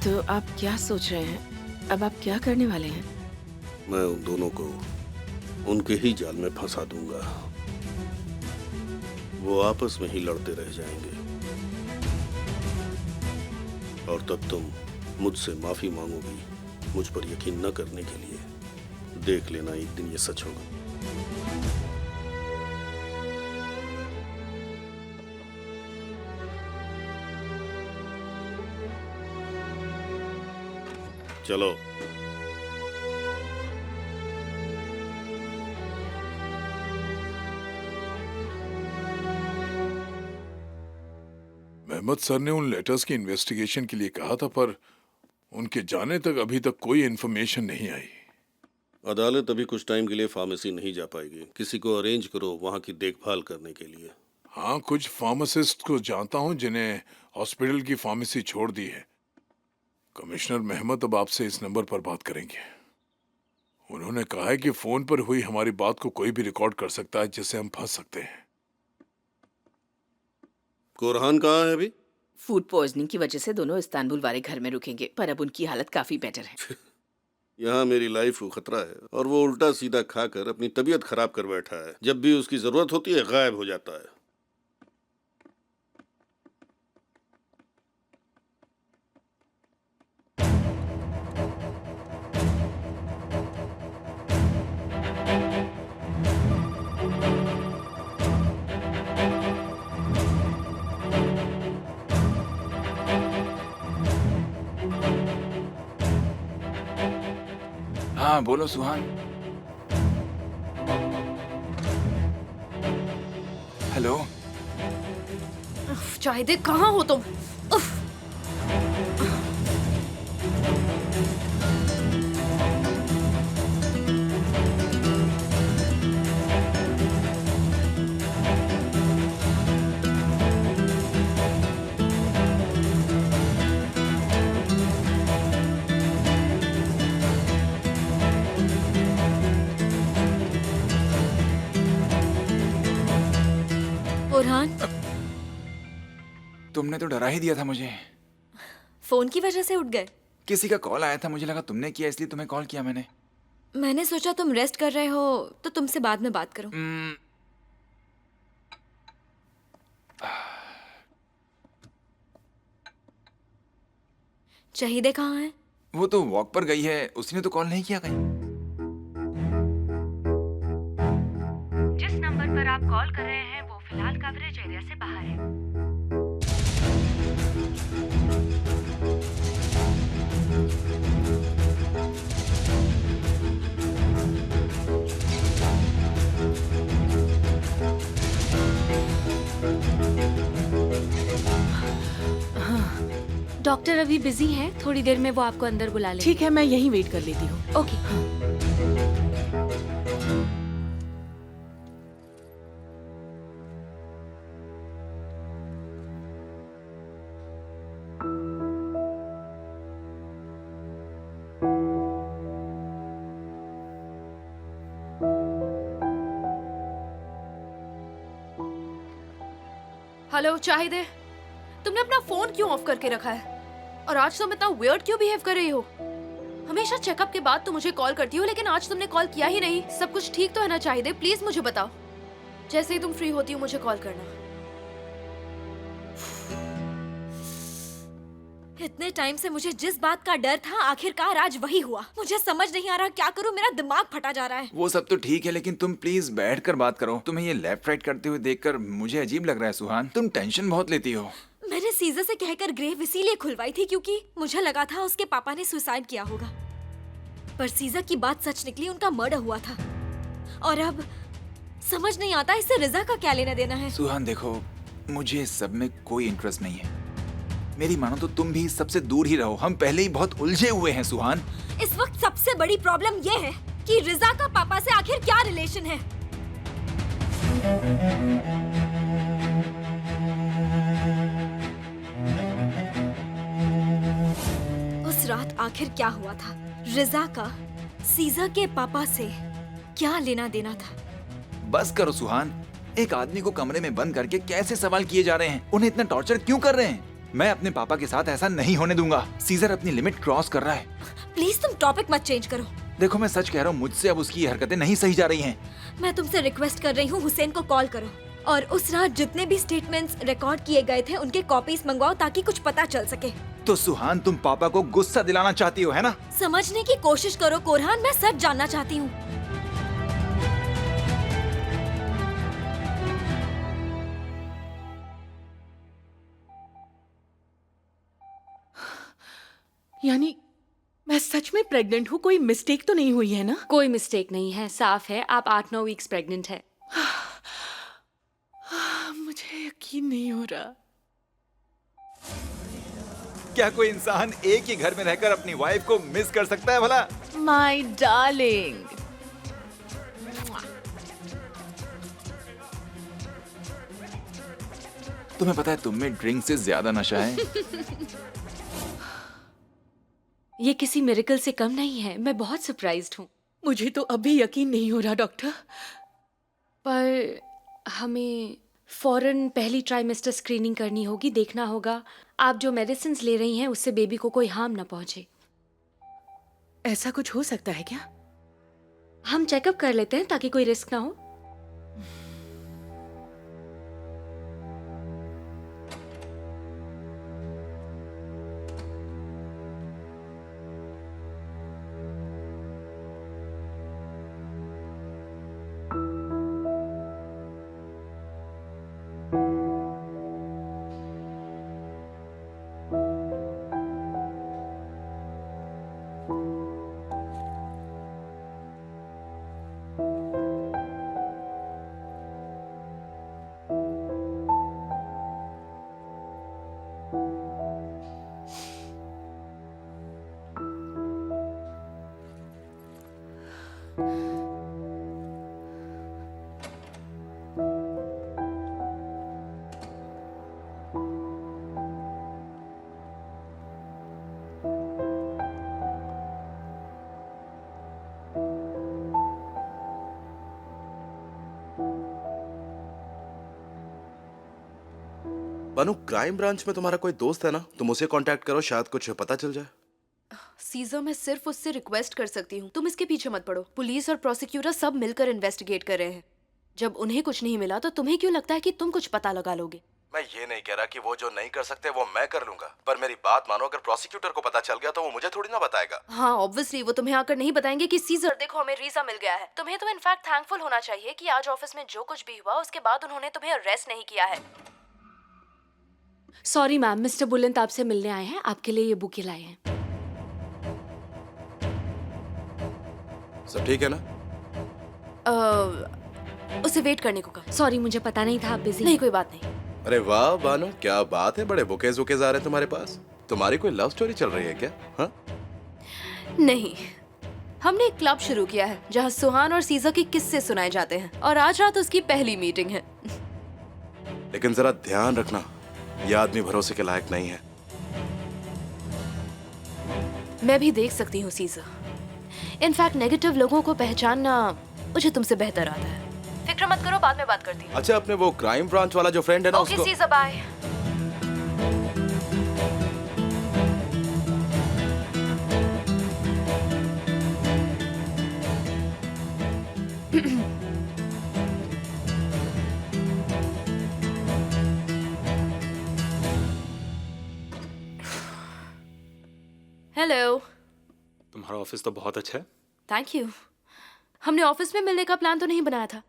तो आप क्या सोच रहे हैं? अब आप क्या करने वाले हैं? मैं उन दोनों को उनके ही जाल में फंसा दूंगा। वो आपस में ही लड़ते रह जाएंगे और तब तुम मुझसे माफी मांगोगी मुझ पर यकीन न करने के लिए। देख लेना, एक दिन ये सच होगा। चलो। मेहमद सर ने उन लेटर्स की इन्वेस्टिगेशन के लिए कहा था, पर उनके जाने तक अभी तक कोई इन्फॉर्मेशन नहीं आई। अदालत अभी कुछ टाइम के लिए फार्मेसी नहीं जा पाएगी। किसी को अरेंज करो वहां की देखभाल करने के लिए। हाँ, कुछ फार्मासिस्ट को जानता हूँ जिन्हें हॉस्पिटल की फार्मेसी छोड़ दी है। कमिश्नर मेहमद अब आपसे इस नंबर पर बात करेंगे। उन्होंने कहा है कि फोन पर हुई हमारी बात को कोई भी रिकॉर्ड कर सकता है, जिससे हम फंस सकते हैं। कोरहान कहाँ है अभी? फूड पॉइजनिंग की वजह से दोनों इस्तांबुल वाले घर में रुकेंगे, पर अब उनकी हालत काफी बेटर है। यहाँ मेरी लाइफ को खतरा है और वो उल्टा सीधा खाकर अपनी तबीयत खराब कर बैठा है। जब भी उसकी जरूरत होती है गायब हो जाता है। हाँ बोलो सुहान। हेलो। चाहदे कहाँ हो तुम? उफ। बुरहान, तुमने तो डरा ही दिया था मुझे। फोन की वजह से उठ गए? किसी का कॉल आया था, मुझे लगा तुमने किया, इसलिए तुम्हें कॉल किया मैंने। मैंने सोचा तुम रेस्ट कर रहे हो तो तुमसे बाद में बात करूं। शहीदे कहाँ है? वो तो वॉक पर गई है, उसने तो कॉल नहीं किया कहीं। जिस नंबर पर आप कॉल कर रहे हैं वो फिलहाल कवरेज एरिया से बाहर है। डॉक्टर अभी बिजी हैं, थोड़ी देर में वो आपको अंदर बुला लेंगे। ठीक है, मैं यहीं वेट कर लेती हूँ। ओके। हेलो, चाय दे। तुमने अपना फोन क्यों ऑफ करके रखा है? और आज तुम इतना वियर्ड क्यों बिहेव कर रही हो? हमेशा चेकअप के बाद तुम मुझे कॉल करती हो, लेकिन आज तुमने कॉल किया ही नहीं। सब कुछ ठीक तो है ना चाहिए? प्लीज मुझे बताओ। जैसे ही तुम फ्री होती हो मुझे कॉल करना। इतने टाइम से मुझे जिस बात का डर था, आखिरकार आज वही हुआ। मुझे समझ नहीं आ रहा क्या करूं, मेरा दिमाग फटा जा रहा है। वो सब तो ठीक है, लेकिन तुम प्लीज बैठकर बात करो। तुम्हें ये लेफ्ट राइट करते हुए देखकर मुझे अजीब लग रहा है सुहान। तुम टेंशन बहुत लेती हो। मैंने सीजर से कहकर ग्रेव इसीलिए खुलवाई थी क्योंकि मुझे लगा था उसके पापा ने सुसाइड किया होगा, पर सीजर की बात सच निकली, उनका मर्डर हुआ था। और अब समझ नहीं आता इससे रिजा का क्या लेना देना है। सुहान देखो, मुझे इस सब में कोई इंटरेस्ट नहीं है। मेरी मानो तो तुम भी इस सबसे दूर ही रहो। हम पहले ही बहुत उलझे हुए हैं सुहान। इस वक्त सबसे बड़ी प्रॉब्लम ये है कि रिजा का पापा से आखिर क्या रिलेशन है। उस रात आखिर क्या हुआ था? रिजा का सीजर के पापा से क्या लेना देना था? बस करो सुहान। एक आदमी को कमरे में बंद करके कैसे सवाल किए जा रहे हैं? उन्हें इतना टॉर्चर क्यों कर रहे हैं? मैं अपने पापा के साथ ऐसा नहीं होने दूंगा। सीजर अपनी लिमिट क्रॉस कर रहा है। प्लीज तुम टॉपिक मत चेंज करो। देखो मैं सच कह रहा हूँ, मुझसे अब उसकी हरकतें नहीं सही जा रही हैं। मैं तुमसे रिक्वेस्ट कर रही हूँ, हुसैन को कॉल करो और उस रात जितने भी स्टेटमेंट्स रिकॉर्ड किए गए थे उनके कॉपीज मंगवाओ ताकि कुछ पता चल सके। तो सुहान, तुम पापा को गुस्सा दिलाना चाहती हो, है ना? समझने की कोशिश करो कोरहान, मैं सच जानना चाहती हूँ। यानी मैं सच में प्रेग्नेंट हूँ? कोई मिस्टेक तो नहीं हुई है ना? कोई मिस्टेक नहीं है, साफ है। आप 8-9 वीक्स प्रेग्नेंट है। मुझे यकीन नहीं हो रहा। क्या कोई इंसान एक ही घर में रहकर अपनी वाइफ को मिस कर सकता है भला? My darling. तुम्हें पता है तुम में ड्रिंक से ज्यादा नशा है। ये किसी मिरेकल से कम नहीं है। मैं बहुत सरप्राइज्ड हूँ। मुझे तो अभी यकीन नहीं हो रहा डॉक्टर। पर हमें फौरन पहली ट्राइमेस्टर स्क्रीनिंग करनी होगी। देखना होगा आप जो मेडिसिन्स ले रही हैं उससे बेबी को कोई हार्म ना पहुंचे। ऐसा कुछ हो सकता है क्या? हम चेकअप कर लेते हैं ताकि कोई रिस्क ना हो। बानू, क्राइम ब्रांच में तुम्हारा कोई दोस्त है ना? तुम उसे कांटेक्ट करो, शायद कुछ पता चल जाए। सीजर, मैं सिर्फ उससे रिक्वेस्ट कर सकती हूँ। तुम इसके पीछे मत पड़ो। पुलिस और प्रोसिक्यूटर सब मिलकर इन्वेस्टिगेट कर रहे हैं। जब उन्हें कुछ नहीं मिला तो तुम्हें क्यों लगता है कि तुम कुछ पता लगा लोगे? मैं ये नहीं कह रहा कि वो जो नहीं कर सकते वो मैं कर लूंगा, पर मेरी बात मानो, अगर प्रोसिक्यूटर को पता चल गया तो वो मुझे थोड़ी ना बताएगा। हाँ, ऑब्वियसली वो तुम्हें आकर नहीं बताएंगे कि सीजर देखो हमें रीजा मिल गया है। तुम्हें तो इनफैक्ट थैंकफुल होना चाहिए कि आज ऑफिस में जो कुछ भी हुआ उसके बाद उन्होंने तुम्हें अरेस्ट नहीं किया है। सॉरी मैम, मिस्टर बुलंद आपसे मिलने आए हैं। आपके लिए ये बुके लाए हैं। सब ठीक है ना? उसे वेट करने को कहा। सॉरी, मुझे पता नहीं था आप बिजी। नहीं, कोई बात नहीं। अरे वाह बानो, क्या बात है, बड़े बुकेज वुकेज आ रहे हैं तुम्हारे पास। तुम्हारी कोई लव स्टोरी चल रही है क्या? हाँ? नहीं, हमने एक क्लब शुरू किया है जहाँ सुहान और सीजर के किस्से सुनाए जाते हैं और आज रात उसकी पहली मीटिंग है। लेकिन जरा ध्यान रखना, ये आदमी भरोसे के लायक नहीं है। मैं भी देख सकती हूँ सीजर। इनफैक्ट नेगेटिव लोगों को पहचानना मुझे तुमसे बेहतर आता है। फिक्र फिक्र मत करो, बाद में बात करती हूँ। अच्छा, अपने वो क्राइम ब्रांच वाला जो फ्रेंड है ना ओके उसको सीज़ा, बाय। हेलो। तुम्हारा ऑफिस तो बहुत अच्छा है। Thank you. हमने ऑफिस में मिलने का प्लान तो नहीं बनाया था।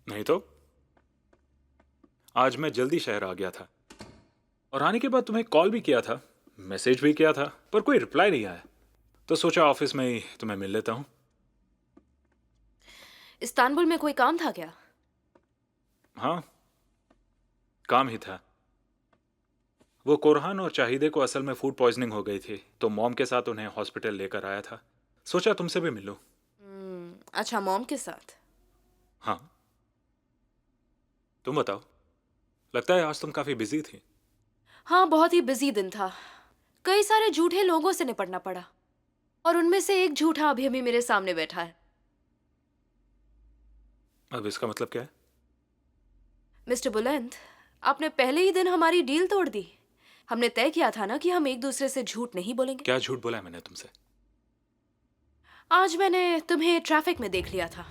नहीं तो आज मैं जल्दी शहर आ गया था और आने के बाद तुम्हें कॉल भी किया था, मैसेज भी किया था, पर कोई रिप्लाई नहीं आया, तो सोचा ऑफिस में ही तुम्हें मिल लेता हूँ। इस्तांबुल में कोई काम था क्या? हाँ, काम ही था। वो कोरहान और चाहिदे को असल में फूड पॉइजनिंग हो गई थी, तो मॉम के साथ उन्हें हॉस्पिटल लेकर आया था। सोचा तुमसे भी मिलूं। अच्छा, मॉम के साथ? हाँ, तुम बताओ। लगता है आज तुम काफी बिजी थी। हाँ, बहुत ही बिजी दिन था। कई सारे झूठे लोगों से निपटना पड़ा और उनमें से एक झूठा अभी अभी मेरे सामने बैठा है। अब इसका मतलब क्या है? मिस्टर बुलंद, आपने पहले ही दिन हमारी डील तोड़ दी। हमने तय किया था ना कि हम एक दूसरे से झूठ नहीं बोलेंगे। क्या झूठ बोला है मैंने तुमसे? आज मैंने तुम्हें ट्रैफिक में देख लिया था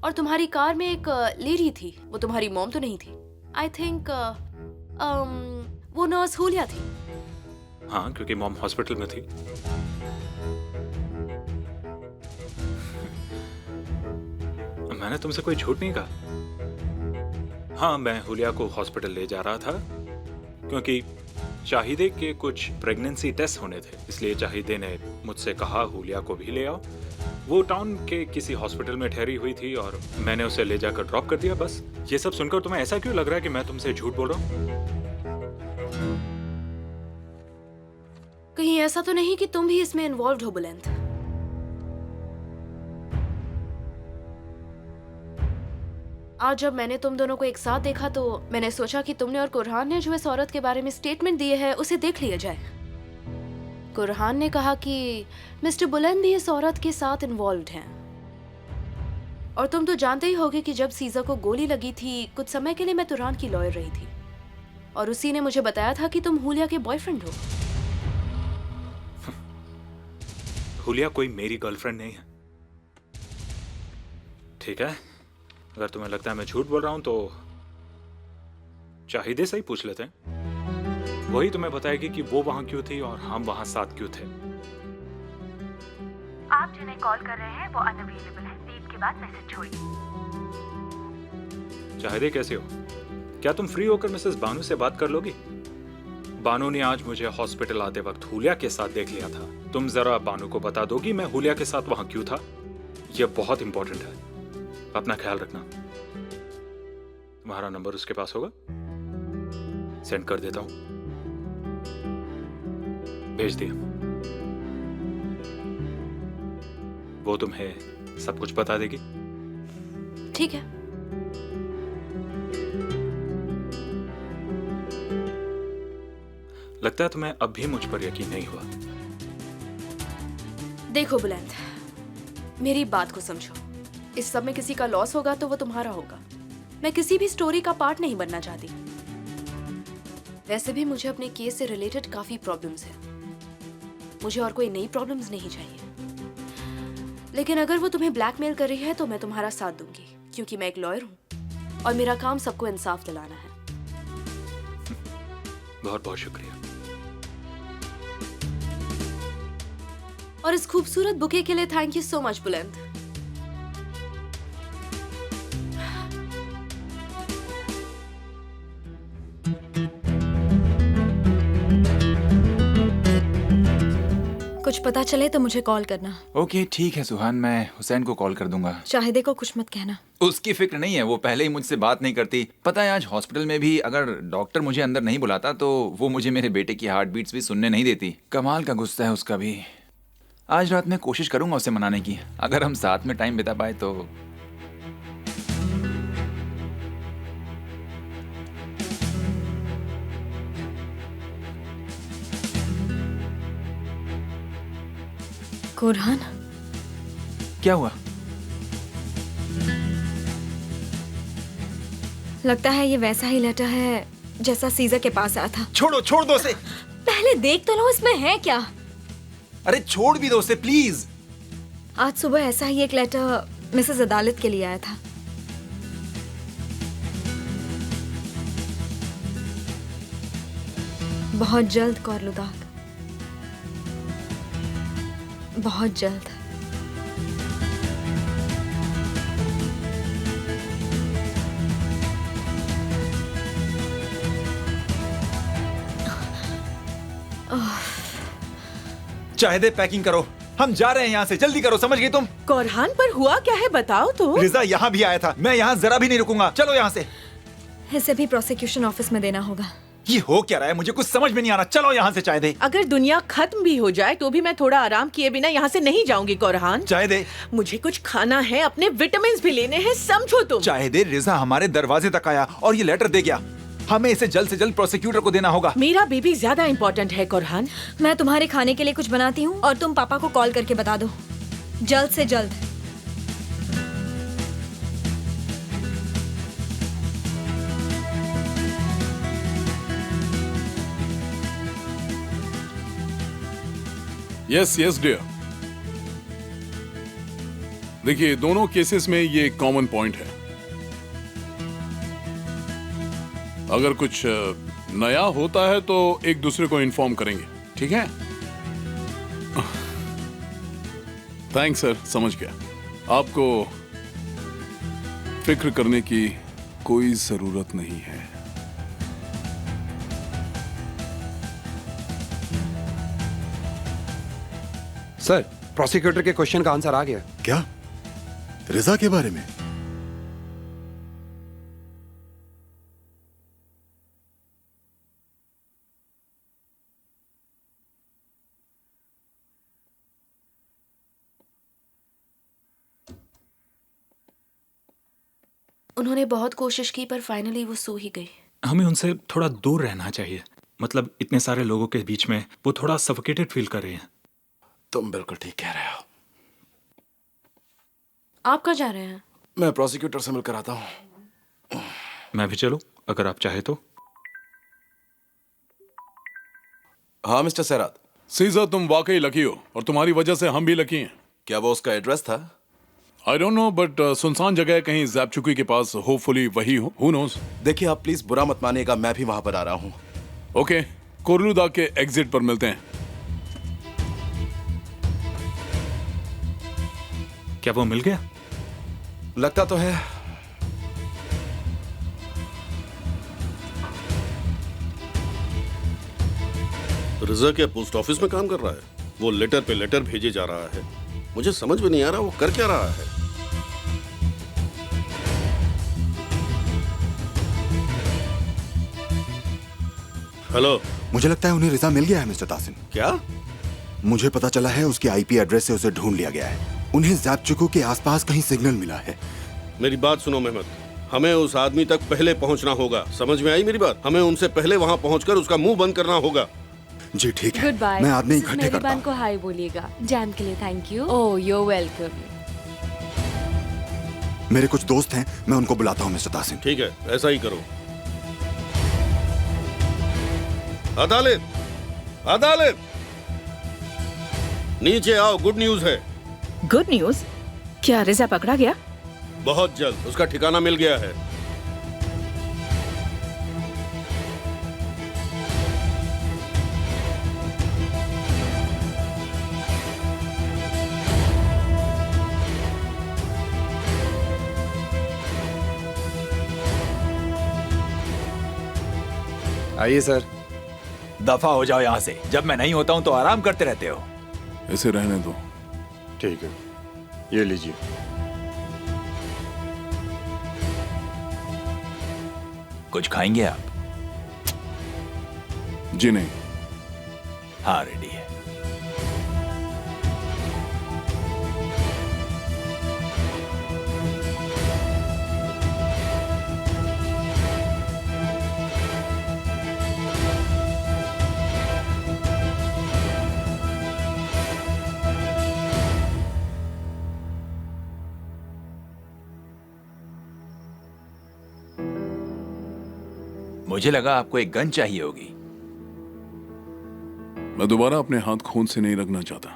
और तुम्हारी कार में एक लेडी थी। वो तुम्हारी मॉम तो नहीं थी। आई थिंक वो नर्स हुलिया थी। हाँ, क्योंकि मॉम हॉस्पिटल में थी। मैंने तुमसे कोई झूठ नहीं कहा। हाँ, मैं हुलिया को हॉस्पिटल ले जा रहा था क्योंकि चाहिदे के कुछ प्रेगनेंसी टेस्ट होने थे, इसलिए चाहिदे ने मुझसे कहा हुलिया को भी ले आओ। वो टाउन के किसी हॉस्पिटल में ठहरी हुई थी और मैंने उसे ले जाकर ड्रॉप कर दिया। बस। ये सब सुनकर तुम्हें ऐसा क्यों लग रहा है कि मैं तुमसे झूठ बोल रहा हूँ? कहीं ऐसा तो नहीं कि तुम भी इसमें इन्वॉल्व हो बुलंद? आज जब मैंने तुम दोनों को एक साथ देखा तो मैंने सोचा कि तुमने और कुरहान ने जो इस औरत के बारे में स्टेटमेंट दिए है उसे देख लिया जाए। कुरहान ने कहा कि मिस्टर बुलंद भी इस औरत के साथ इन्वॉल्व्ड हैं। और तुम तो जानते ही होगे कि जब सीज़ा को गोली लगी थी कुछ समय के लिए मैं तुरान की लॉयर रही थी और उसी ने मुझे बताया था कि तुम हुलिया के बॉयफ्रेंड हो। हुलिया कोई मेरी गर्लफ्रेंड नहीं है। ठीक है, अगर तुम्हें लगता है मैं झूठ बोल रहा हूं तो चाहिदे से ही पूछ लेते हैं। वही तुम्हें बताएगी कि वो वहां क्यों थी और हम वहां साथ क्यों थे। आप जिन्हें कॉल कर रहे हैं वो अनअवेलेबल है। बीप के बाद मैसेज छोड़िए। चाहिदे कैसे हो? क्या तुम फ्री होकर मिसेस बानू से बात कर लोगी? बानू ने आज मुझे हॉस्पिटल आते वक्त हुलिया के साथ देख लिया था। तुम जरा बानू को बता दो कि मैं हुलिया के साथ वहां क्यों था। यह बहुत इंपॉर्टेंट है। अपना ख्याल रखना। तुम्हारा नंबर उसके पास होगा? सेंड कर देता हूं। भेज दिया। वो तुम्हें सब कुछ बता देगी। ठीक है। लगता है तुम्हें अब भी मुझ पर यकीन नहीं हुआ। देखो बुलंद, मेरी बात को समझो। इस सब में किसी का लॉस होगा तो वो तुम्हारा होगा। मैं किसी भी स्टोरी का पार्ट नहीं बनना चाहती। वैसे भी मुझे अपने केस से रिलेटेड काफी प्रॉब्लम्स हैं। मुझे और कोई नई प्रॉब्लम्स नहीं चाहिए। लेकिन अगर वो तुम्हें ब्लैकमेल कर रही है तो मैं तुम्हारा साथ दूंगी, क्योंकि मैं एक लॉयर हूँ और मेरा काम सबको इंसाफ दिलाना है। बहुत बहुत शुक्रिया। और इस खूबसूरत बुके के लिए थैंक यू सो मच बुलंद। कुछ पता चले तो मुझे कॉल करना। ओके ठीक है सुहान, मैं हुसैन को कॉल कर दूंगा। शाहिदे को कुछ मत कहना। उसकी फिक्र नहीं है, वो पहले ही मुझसे बात नहीं करती। पता है आज हॉस्पिटल में भी अगर डॉक्टर मुझे अंदर नहीं बुलाता तो वो मुझे मेरे बेटे की हार्ट बीट्स भी सुनने नहीं देती। कमाल का गुस्सा है उसका भी। आज रात मैं कोशिश करूंगा उसे मनाने की। अगर हम साथ में टाइम बिता पाए तो। कुरहान, क्या हुआ? लगता है ये वैसा ही लेटर है जैसा सीजर के पास आया था। छोड़ो, छोड़ दो उसे। पहले देख तो लो इसमें है क्या। अरे छोड़ भी दो उसे प्लीज। आज सुबह ऐसा ही एक लेटर मिसेस अदालत के लिए आया था। बहुत जल्द कौरलुदाग, बहुत जल्द। चाहे पैकिंग करो, हम जा रहे हैं यहाँ से, जल्दी करो, समझ गई तुम? कोरहान पर हुआ क्या है बताओ तो। रिजा यहाँ भी आया था, मैं यहाँ जरा भी नहीं रुकूंगा, चलो यहाँ से। इसे भी प्रोसिक्यूशन ऑफिस में देना होगा। ये हो क्या रहा है, मुझे कुछ समझ में नहीं आ रहा, चलो यहाँ से। चाहे दे। अगर दुनिया खत्म भी हो जाए तो भी मैं थोड़ा आराम किए बिना यहाँ से नहीं जाऊंगी कोरहान। चाहे दे। मुझे कुछ खाना है, अपने विटामिन भी लेने हैं, समझो तुम। चाहे दे। रिजा हमारे दरवाजे तक आया और ये लेटर दे गया, हमें इसे जल्द से जल्द प्रोसिक्यूटर को देना होगा। मेरा बेबी ज्यादा इम्पोर्टेंट है कोरहान। मैं तुम्हारे खाने के लिए कुछ बनाती हूँ और तुम पापा को कॉल करके बता दो, जल्द से जल्द। Yes yes dear. देखिए, दोनों केसेस में ये एक कॉमन पॉइंट है। अगर कुछ नया होता है तो एक दूसरे को इन्फॉर्म करेंगे, ठीक है? थैंक्स सर, समझ गया। आपको फिक्र करने की कोई जरूरत नहीं है। सर, प्रोसिक्यूटर के क्वेश्चन का आंसर आ गया। क्या? रिजा के बारे में? उन्होंने बहुत कोशिश की पर फाइनली वो सो ही गई। हमें उनसे थोड़ा दूर रहना चाहिए। मतलब इतने सारे लोगों के बीच में वो थोड़ा सफोकेटेड फील कर रही हैं। तुम बिल्कुल ठीक कह रहे हो। आप कहाँ जा रहे हैं? मैं प्रोसिक्यूटर से मिलकर आता हूँ। मैं भी चलूं अगर आप चाहे तो। हाँ मिस्टर सैरात। सीजर, तुम वाकई लकी हो और तुम्हारी वजह से हम भी लकी हैं। क्या वो उसका एड्रेस था? आई डोंट नो, बट सुनसान जगह कहीं ज़ैपचुकी के पास, होपफुली वही हो। Who knows? देखिए, आप प्लीज बुरा मत मानिएगा, मैं भी वहां पर आ रहा हूँ। ओके, कोरलुदाग के एग्जिट पर मिलते हैं। क्या वो मिल गया? लगता तो है। रिजा क्या पोस्ट ऑफिस में काम कर रहा है? वो लेटर पे लेटर भेजे जा रहा है। मुझे समझ में नहीं आ रहा वो कर क्या रहा है। हेलो। मुझे लगता है उन्हें रिजा मिल गया है मिस्टर तासिन। क्या? मुझे पता चला है उसकी आईपी एड्रेस से उसे ढूंढ लिया गया है। उन्हें ज़ैपचुकू के आसपास कहीं सिग्नल मिला है। मेरी बात सुनो मेहमद, हमें उस आदमी तक पहले पहुंचना होगा। समझ में आई मेरी बात? हमें उनसे पहले वहां पहुंचकर उसका मुंह बंद करना होगा। जी ठीक है। Goodbye. मैं आदमी इकट्ठे करता हूं। को हाय बोलिएगा। जैम के लिए thank you. Oh you welcome. मेरे कुछ दोस्त हैं, मैं उनको बुलाता हूं मिस्टर तासिन। ठीक है, ऐसा ही करो। अदालत, अदालत, नीचे आओ, गुड न्यूज है। Good news? क्या रिजा पकड़ा गया? बहुत जल्द उसका ठिकाना मिल गया है। आइए सर। दफा हो जाओ यहाँ से, जब मैं नहीं होता हूँ तो आराम करते रहते हो। इसे रहने दो। ठीक है, ये लीजिए। कुछ खाएंगे आप? जी नहीं। हाँ रेडी है। मुझे लगा आपको एक गन चाहिए होगी। मैं दोबारा अपने हाथ खून से नहीं रखना चाहता,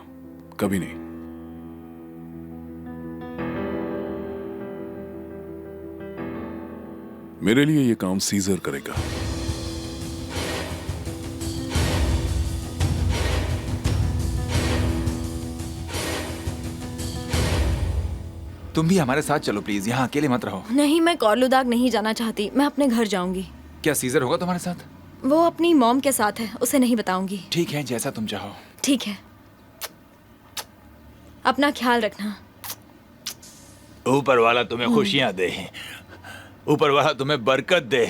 कभी नहीं। मेरे लिए ये काम सीजर करेगा। तुम भी हमारे साथ चलो प्लीज, यहाँ अकेले मत रहो। नहीं, मैं कोलुदाग नहीं जाना चाहती। मैं अपने घर जाऊंगी। क्या सीजर होगा तुम्हारे साथ? वो अपनी मॉम के साथ है, उसे नहीं बताऊंगी। ठीक है, जैसा तुम चाहो। ठीक है, अपना ख्याल रखना। ऊपर वाला तुम्हें खुशियां दे, ऊपर वाला तुम्हें बरकत दे,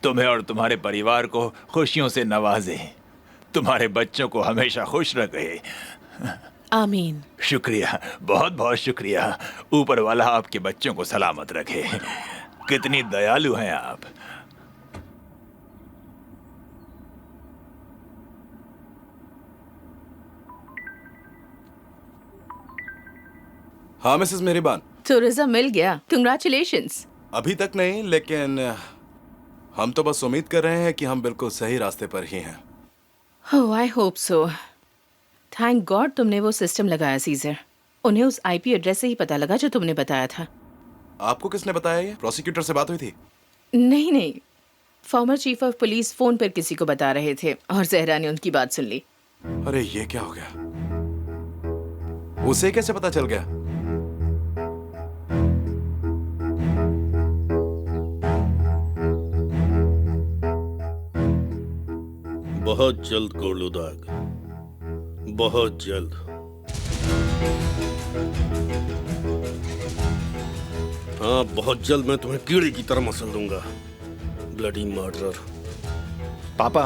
तुम्हें और तुम्हारे परिवार को खुशियों से नवाजे, तुम्हारे बच्चों को हमेशा खुश रखे। आमीन। शुक्रिया, बहुत बहुत शुक्रिया। ऊपर वाला आपके बच्चों को सलामत रखे। कितनी दयालु हैं आप। हाँ मिसेस मेहरबान। टूरिज्म मिल गया, कंग्रेचुलेशंस। अभी तक नहीं, लेकिन हम तो बस उम्मीद कर रहे हैं कि हम बिल्कुल सही रास्ते पर ही हैं। Oh, I hope so. Thank God तुमने वो सिस्टम लगाया सीजर। उन्हें उस आईपी एड्रेस से ही पता लगा जो तुमने बताया था। आपको किसने बताया ये? प्रोसिक्यूटर से बात हुई थी? नहीं नहीं, former chief of police phone पर किसी को बता रहे थे और जहरा ने उनकी बात सुन ली। अरे ये क्या हो गया? उसे कैसे पता चल गया? बहुत जल्द कोलुदाग, बहुत जल्द। हाँ, बहुत जल्द मैं तुम्हें कीड़े की तरह मसल दूंगा। Bloody murderer. पापा,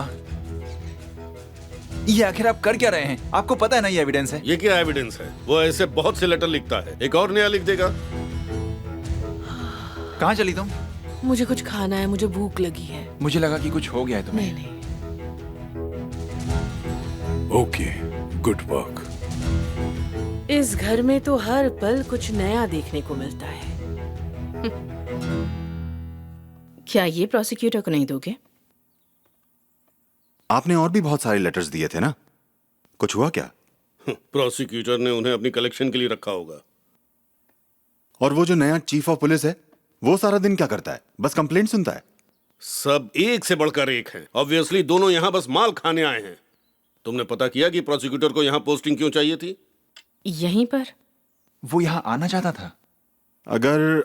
ये आखिर आप कर क्या रहे हैं? आपको पता है ना ये एविडेंस है। ये क्या एविडेंस है? वो ऐसे बहुत से लेटर लिखता है, एक और नया लिख देगा। कहाँ चली तुम? मुझे कुछ खाना है, मुझे भूख लगी है। मुझे लगा कि कुछ हो गया है तुम्हें। नहीं नहीं। Okay, good work. इस घर में तो हर पल कुछ नया देखने को मिलता है। क्या ये प्रोसिक्यूटर को नहीं दोगे? आपने और भी बहुत सारे लेटर्स दिए थे ना, कुछ हुआ क्या? प्रोसिक्यूटर ने उन्हें अपनी कलेक्शन के लिए रखा होगा। और वो जो नया चीफ ऑफ पुलिस है, वो सारा दिन क्या करता है? बस कंप्लेंट सुनता है। सब एक से बढ़कर एक हैं। ऑब्वियसली दोनों यहाँ बस माल खाने आए हैं। तुमने पता किया कि प्रोसिक्यूटर को यहाँ पोस्टिंग क्यों चाहिए थी? यहीं पर वो यहाँ आना चाहता था। अगर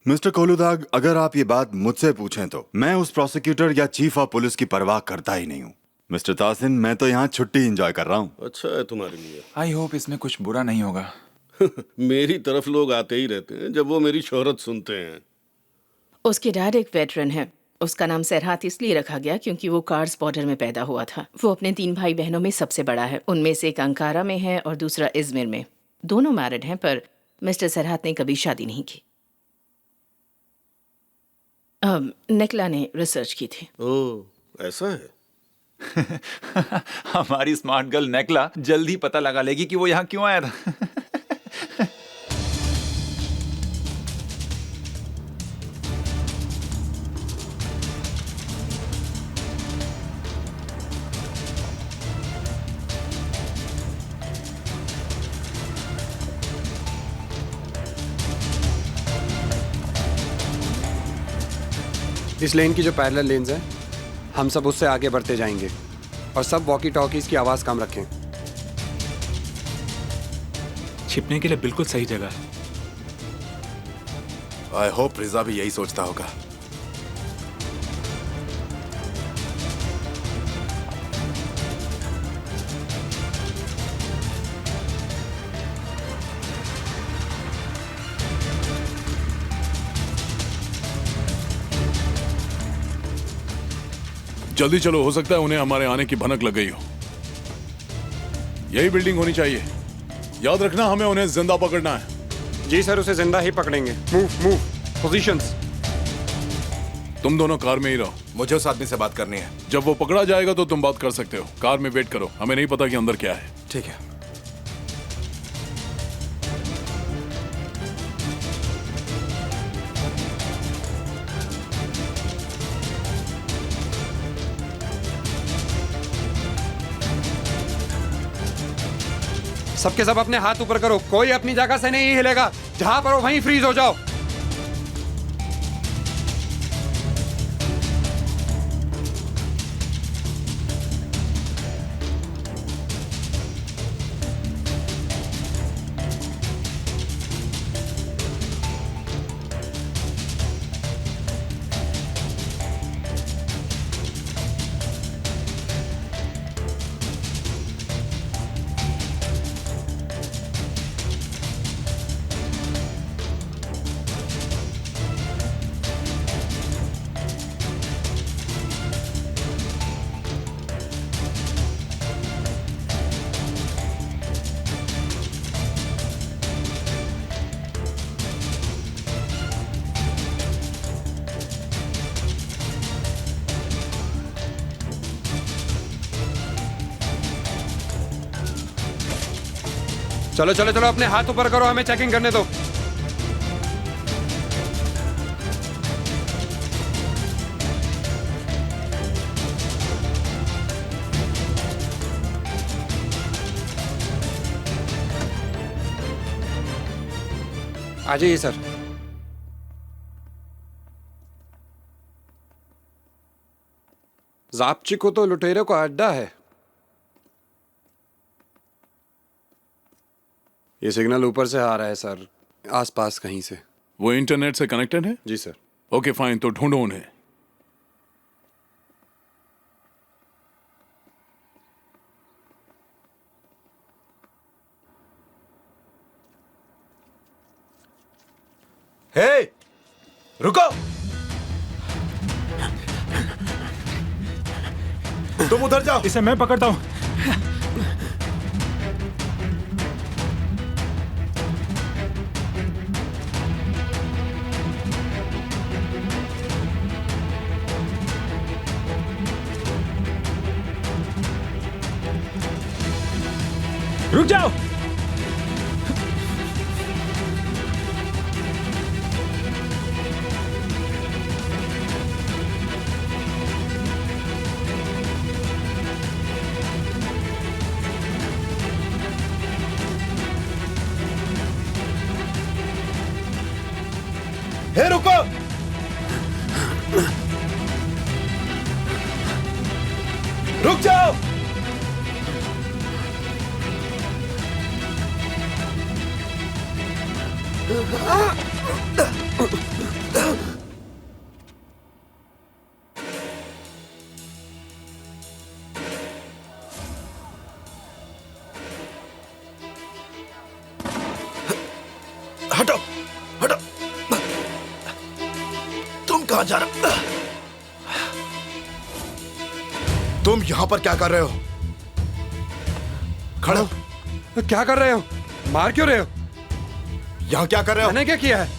मिस्टर कोलुदाग, अगर आप ये बात मुझसे पूछें तो मैं उस प्रोसिक्यूटर या चीफ ऑफ पुलिस की परवाह करता ही नहीं हूँ। मिस्टर तासिन, मैं तो यहाँ छुट्टी एंजॉय कर रहा हूँ। अच्छा है तुम्हारे लिए। आई होप इसमें कुछ बुरा नहीं होगा। मेरी तरफ लोग आते ही रहते हैं जब वो मेरी शोहरत सुनते हैं। उसके डैड एक वेटरन है। उसका नाम सरहात इसलिए रखा गया क्योंकि वो कार्स बॉर्डर में पैदा हुआ था। वो अपने 3 भाई बहनों में सबसे बड़ा है। उनमें से एक अंकारा में है और दूसरा इजमिर में। दोनों मैरिड हैं, पर मिस्टर सरहात ने कभी शादी नहीं की। नेकला ने रिसर्च की थी। ओह, ऐसा है। हमारी स्मार्ट गर्ल नेकला जल्दी पता लगा लेगी कि वो यहाँ क्यों आया था। इस लेन की जो पैरेलल लेन्स हैं, हम सब उससे आगे बढ़ते जाएंगे और सब वॉकी टॉकीज की आवाज़ कम रखें। छिपने के लिए बिल्कुल सही जगह है। आई होप रिजा भी यही सोचता होगा। जल्दी चलो, हो सकता है उन्हें हमारे आने की भनक लग गई हो। यही बिल्डिंग होनी चाहिए। याद रखना, हमें उन्हें जिंदा पकड़ना है। जी सर, उसे जिंदा ही पकड़ेंगे। Move positions. तुम दोनों कार में ही रहो। मुझे उस आदमी से बात करनी है। जब वो पकड़ा जाएगा तो तुम बात कर सकते हो। कार में वेट करो, हमें नहीं पता कि अंदर क्या है। ठीक है। सबके सब अपने हाथ ऊपर करो, कोई अपनी जगह से नहीं हिलेगा, जहां पर हो वहीं फ्रीज हो जाओ। चलो चलो चलो, अपने हाथ ऊपर करो, हमें चेकिंग करने दो। आ जाइए सर। जापची को तो लुटेरों का अड्डा है। ये सिग्नल ऊपर से आ रहा है सर, आसपास कहीं से। वो इंटरनेट से कनेक्टेड है? जी सर। ओके फाइन, तो ढूंढो उन्हें। हे, रुको। तुम उधर जाओ। इसे मैं पकड़ता हूं। रुक जाओ। हे, रुको। रुक जाओ। हटो, हटो। तुम कहां जा रहे हो? तुम यहां पर क्या कर रहे हो? खड़े हो। क्या कर रहे हो? मार क्यों रहे हो? यहां क्या कर रहे हो? मैंने क्या किया है?